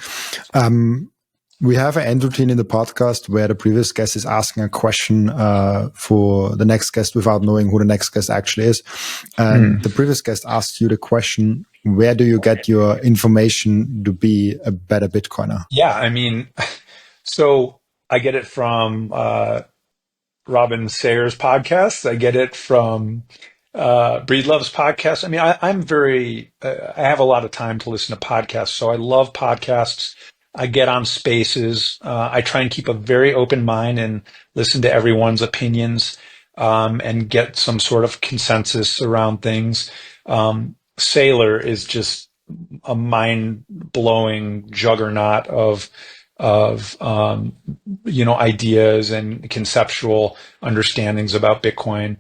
We have an end routine in the podcast where the previous guest is asking a question for the next guest without knowing who the next guest actually is. And the previous guest asked you the question, where do you get your information to be a better Bitcoiner? Yeah, I mean, so I get it from Robin Sayr's podcast. I get it from Breed loves podcasts. I mean, I have a lot of time to listen to podcasts, so I love podcasts. I get on spaces. I try and keep a very open mind and listen to everyone's opinions, and get some sort of consensus around things. Sailor is just a mind blowing juggernaut of ideas and conceptual understandings about Bitcoin.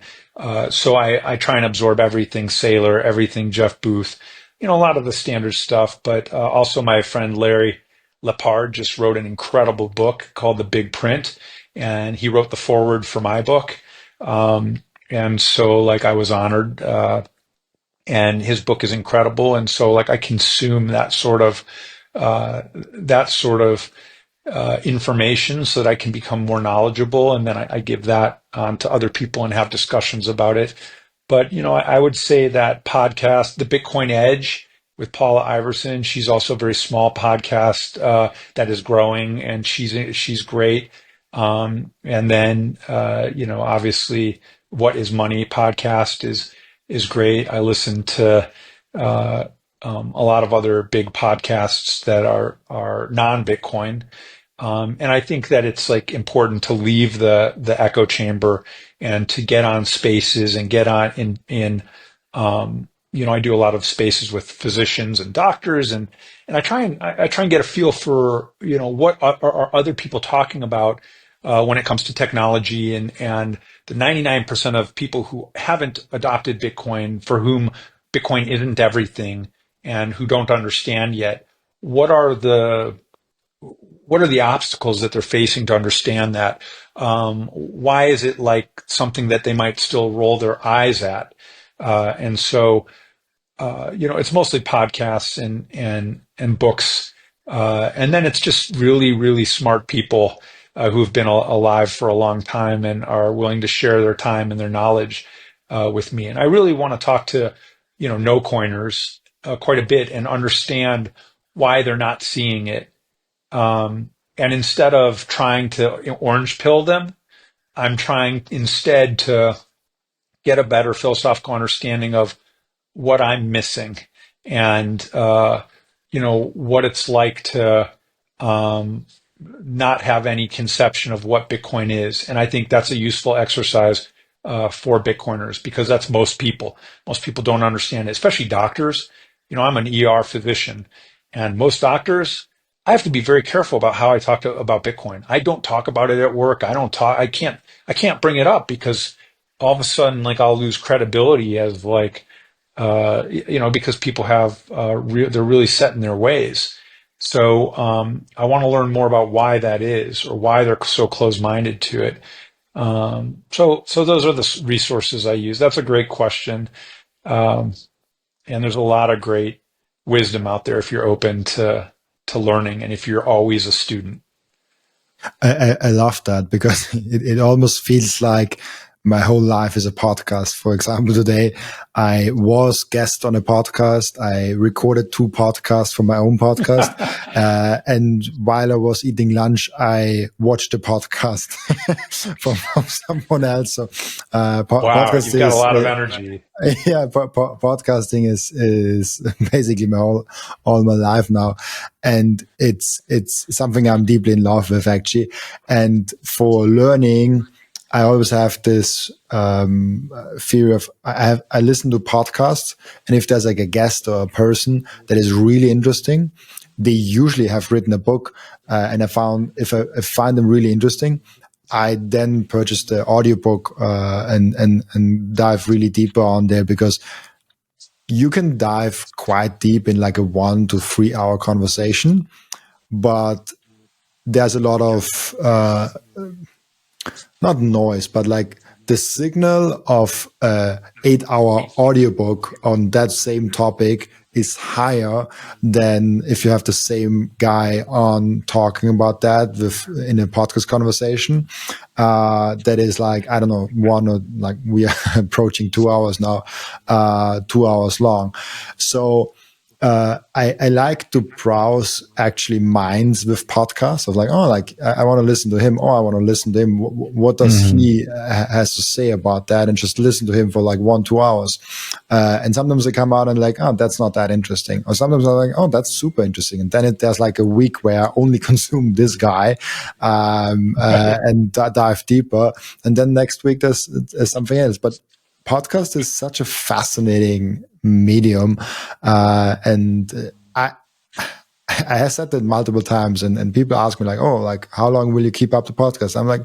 So I try and absorb everything Saylor, everything Jeff Booth, a lot of the standard stuff, but also my friend Larry Lepard just wrote an incredible book called The Big Print, and he wrote the foreword for my book. And so like I was honored, and his book is incredible. And so like I consume that sort of information so that I can become more knowledgeable, and then I give that on to other people and have discussions about it. But I would say that podcast, The Bitcoin Edge with Paula Iverson, she's also a very small podcast that is growing, and she's great. And then obviously, What Is Money podcast is great. I listen to a lot of other big podcasts that are non-Bitcoin. And I think that it's like important to leave the echo chamber and to get on spaces and get on I do a lot of spaces with physicians and doctors, and I try and get a feel for what are other people talking about when it comes to technology, and the 99% of people who haven't adopted Bitcoin, for whom Bitcoin isn't everything and who don't understand yet, what are the obstacles that they're facing to understand that? Why is it like something that they might still roll their eyes at? And so, it's mostly podcasts and books. And then it's just really, really smart people who've been alive for a long time and are willing to share their time and their knowledge with me. And I really want to talk to, no coiners quite a bit and understand why they're not seeing it. And instead of trying to orange pill them, I'm trying instead to get a better philosophical understanding of what I'm missing, and what it's like to not have any conception of what Bitcoin is. And I think that's a useful exercise for Bitcoiners, because that's most people. Most people don't understand it, especially doctors. I'm an ER physician, and most doctors, I have to be very careful about how I talk about Bitcoin. I don't talk about it at work. I can't bring it up, because all of a sudden, like, I'll lose credibility as like, because people have, they're really set in their ways. So, I want to learn more about why that is, or why they're so close-minded to it. So those are the resources I use. That's a great question. And there's a lot of great wisdom out there if you're open to learning, and if you're always a student. I love that, because it almost feels like my whole life is a podcast. For example, today I was guest on a podcast. I recorded 2 podcasts for my own podcast. And while I was eating lunch, I watched a podcast from someone else. So, Wow, you've got a lot of energy. Yeah, podcasting is basically all my life now, and it's something I'm deeply in love with, actually. And for learning, I always have this fear of, I listen to podcasts, and if there's like a guest or a person that is really interesting, they usually have written a book, and if I find them really interesting, I then purchased the audiobook and dive really deeper on there, because you can dive quite deep in like a 1 to 3 hour conversation, but there's a lot of not noise, but like the signal of a 8-hour audiobook on that same topic is higher than if you have the same guy on talking about that in a podcast conversation that is like, I don't know, like we are approaching 2 hours now, 2 hours long. So I like to browse actually minds with podcasts of like, oh, like I want to listen to him. Oh, I want to listen to him. What does he has to say about that? And just listen to him for like 1-2 hours. And sometimes they come out and like, oh, that's not that interesting. Or sometimes I'm like, oh, that's super interesting. And then there's like a week where I only consume this guy, and dive deeper. And then next week there's something else. But podcast is such a fascinating medium, and I have said that multiple times, and people ask me like, oh, like how long will you keep up the podcast? I'm like,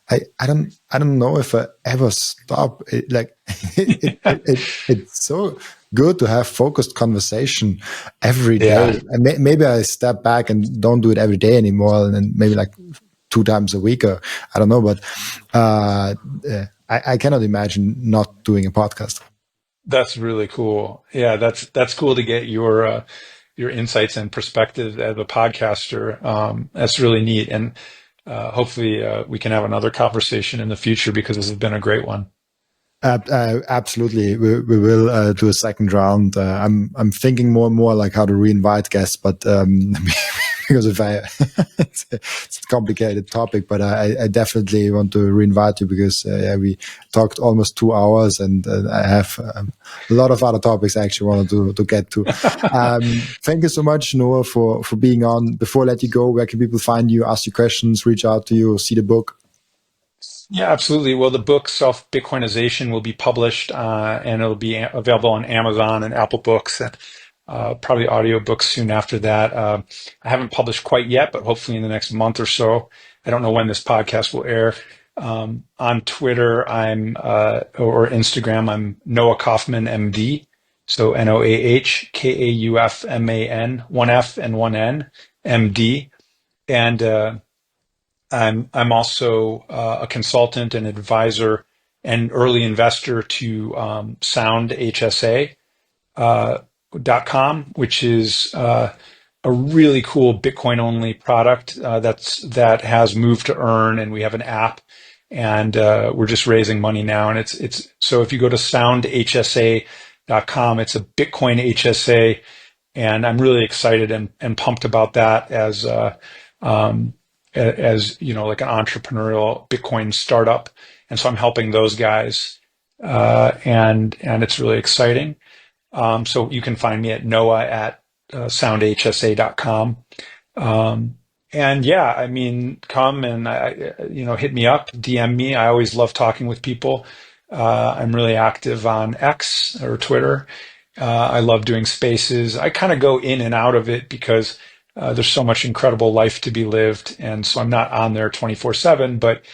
I don't know if I ever stop. It's so good to have focused conversation every day. And maybe I step back and don't do it every day anymore, and then maybe like 2 times a week, or I don't know, but I cannot imagine not doing a podcast. That's really cool. Yeah, that's cool to get your insights and perspective as a podcaster. That's really neat, and hopefully we can have another conversation in the future because this has been a great one. Absolutely, we will do a second round. I'm thinking more and more like how to reinvite guests, but because if it's a complicated topic, but I definitely want to reinvite you because we talked almost 2 hours, and I have a lot of other topics I actually wanted to get to. Thank you so much, Noah, for being on. Before I let you go, where can people find you, ask you questions, reach out to you, see the book? Yeah, absolutely. Well, the book Self Bitcoinization will be published, and it'll be available on Amazon and Apple Books, and probably audiobooks soon after that. I haven't published quite yet, but hopefully in the next month or so. I don't know when this podcast will air. On Twitter, or Instagram, I'm Noah Kaufman, MD. So NOAHKAUFMAN, 1F and 1N, MD. And I'm also a consultant and advisor and early investor to Sound HSA. .com, which is a really cool Bitcoin only product that has moved to earn, and we have an app, and we're just raising money now. And it's so if you go to soundhsa.com, it's a Bitcoin HSA, and I'm really excited and pumped about that as you know, like an entrepreneurial Bitcoin startup. And so I'm helping those guys, and it's really exciting. So you can find me at Noah at soundhsa.com. And yeah, I mean, come and hit me up, DM me. I always love talking with people. I'm really active on X or Twitter. I love doing spaces. I kind of go in and out of it because there's so much incredible life to be lived, and so I'm not on there 24/7. But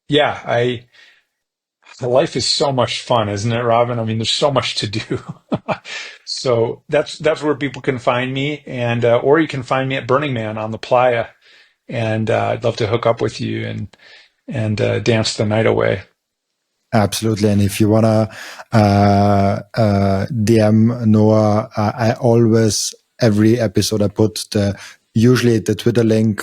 yeah, life is so much fun, isn't it, Robin? I mean, there's so much to do. So that's where people can find me, and or you can find me at Burning Man on the Playa, and I'd love to hook up with you and dance the night away. Absolutely. And if you want to DM Noah, I always, every episode I put usually the Twitter link,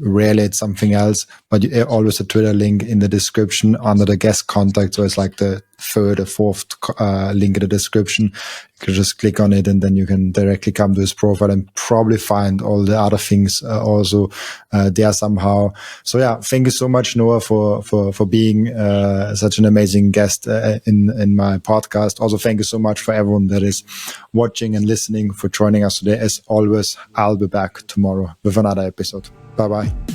rarely it's something else, but always a Twitter link in the description under the guest contact. So it's like the third or fourth link in the description. You can just click on it, and then you can directly come to his profile and probably find all the other things also there somehow. So yeah, thank you so much, Noah, for being such an amazing guest in my podcast. Also, thank you so much for everyone that is watching and listening, for joining us today. As always, I'll be back tomorrow with another episode. Bye-bye.